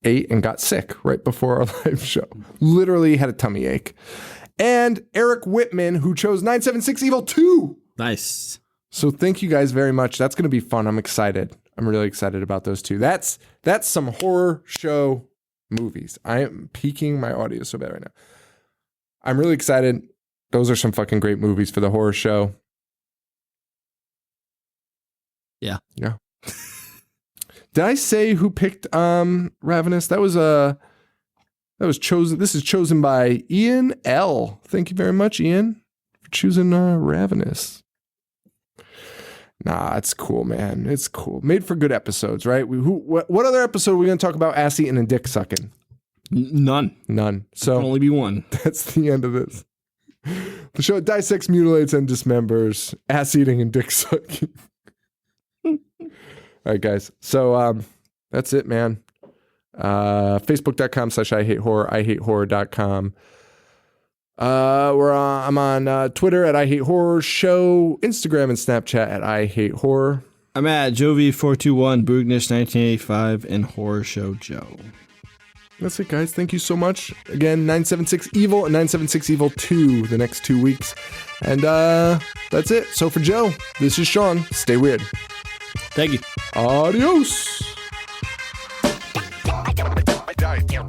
ate and got sick right before our live show. Literally had a tummy ache. And Eric Whitman, who chose 976 Evil 2. Nice. So thank you guys very much. That's going to be fun. I'm excited. I'm really excited about those two. That's some horror show movies. I am peaking my audio so bad right now. I'm really excited. Those are some fucking great movies for the horror show. Yeah. Yeah. Did I say who picked Ravenous? That was chosen. This is chosen by Ian L. Thank you very much, Ian, for choosing Ravenous. Nah, it's cool, man. It's cool. Made for good episodes, right? What other episode are we going to talk about ass eating and dick sucking? None. None. Can So only be one. that's the end of this. The show dissects, mutilates, and dismembers ass eating and dick sucking. All right, guys. So that's it, man. Facebook.com/IHateHorror, IHateHorror.com. I'm on Twitter at IHateHorrorShow, Instagram and Snapchat at IHateHorror. I'm at Jovi421, Boognish 1985, and Horror Show Joe. That's it, guys. Thank you so much. Again, 976 Evil and 976 Evil 2 the next 2 weeks. And that's it. So for Joe, this is Sean. Stay weird. Thank you. Adios.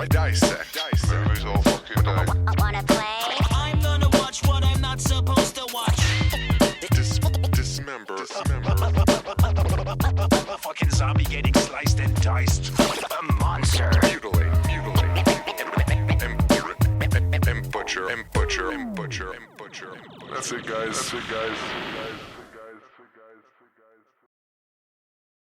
Dissect. Movies all fucking day. Wanna play? I'm gonna watch what I'm not supposed to watch. Dismember. A fucking zombie getting sliced and diced. A monster. Mutilate. And butcher. That's it, guys.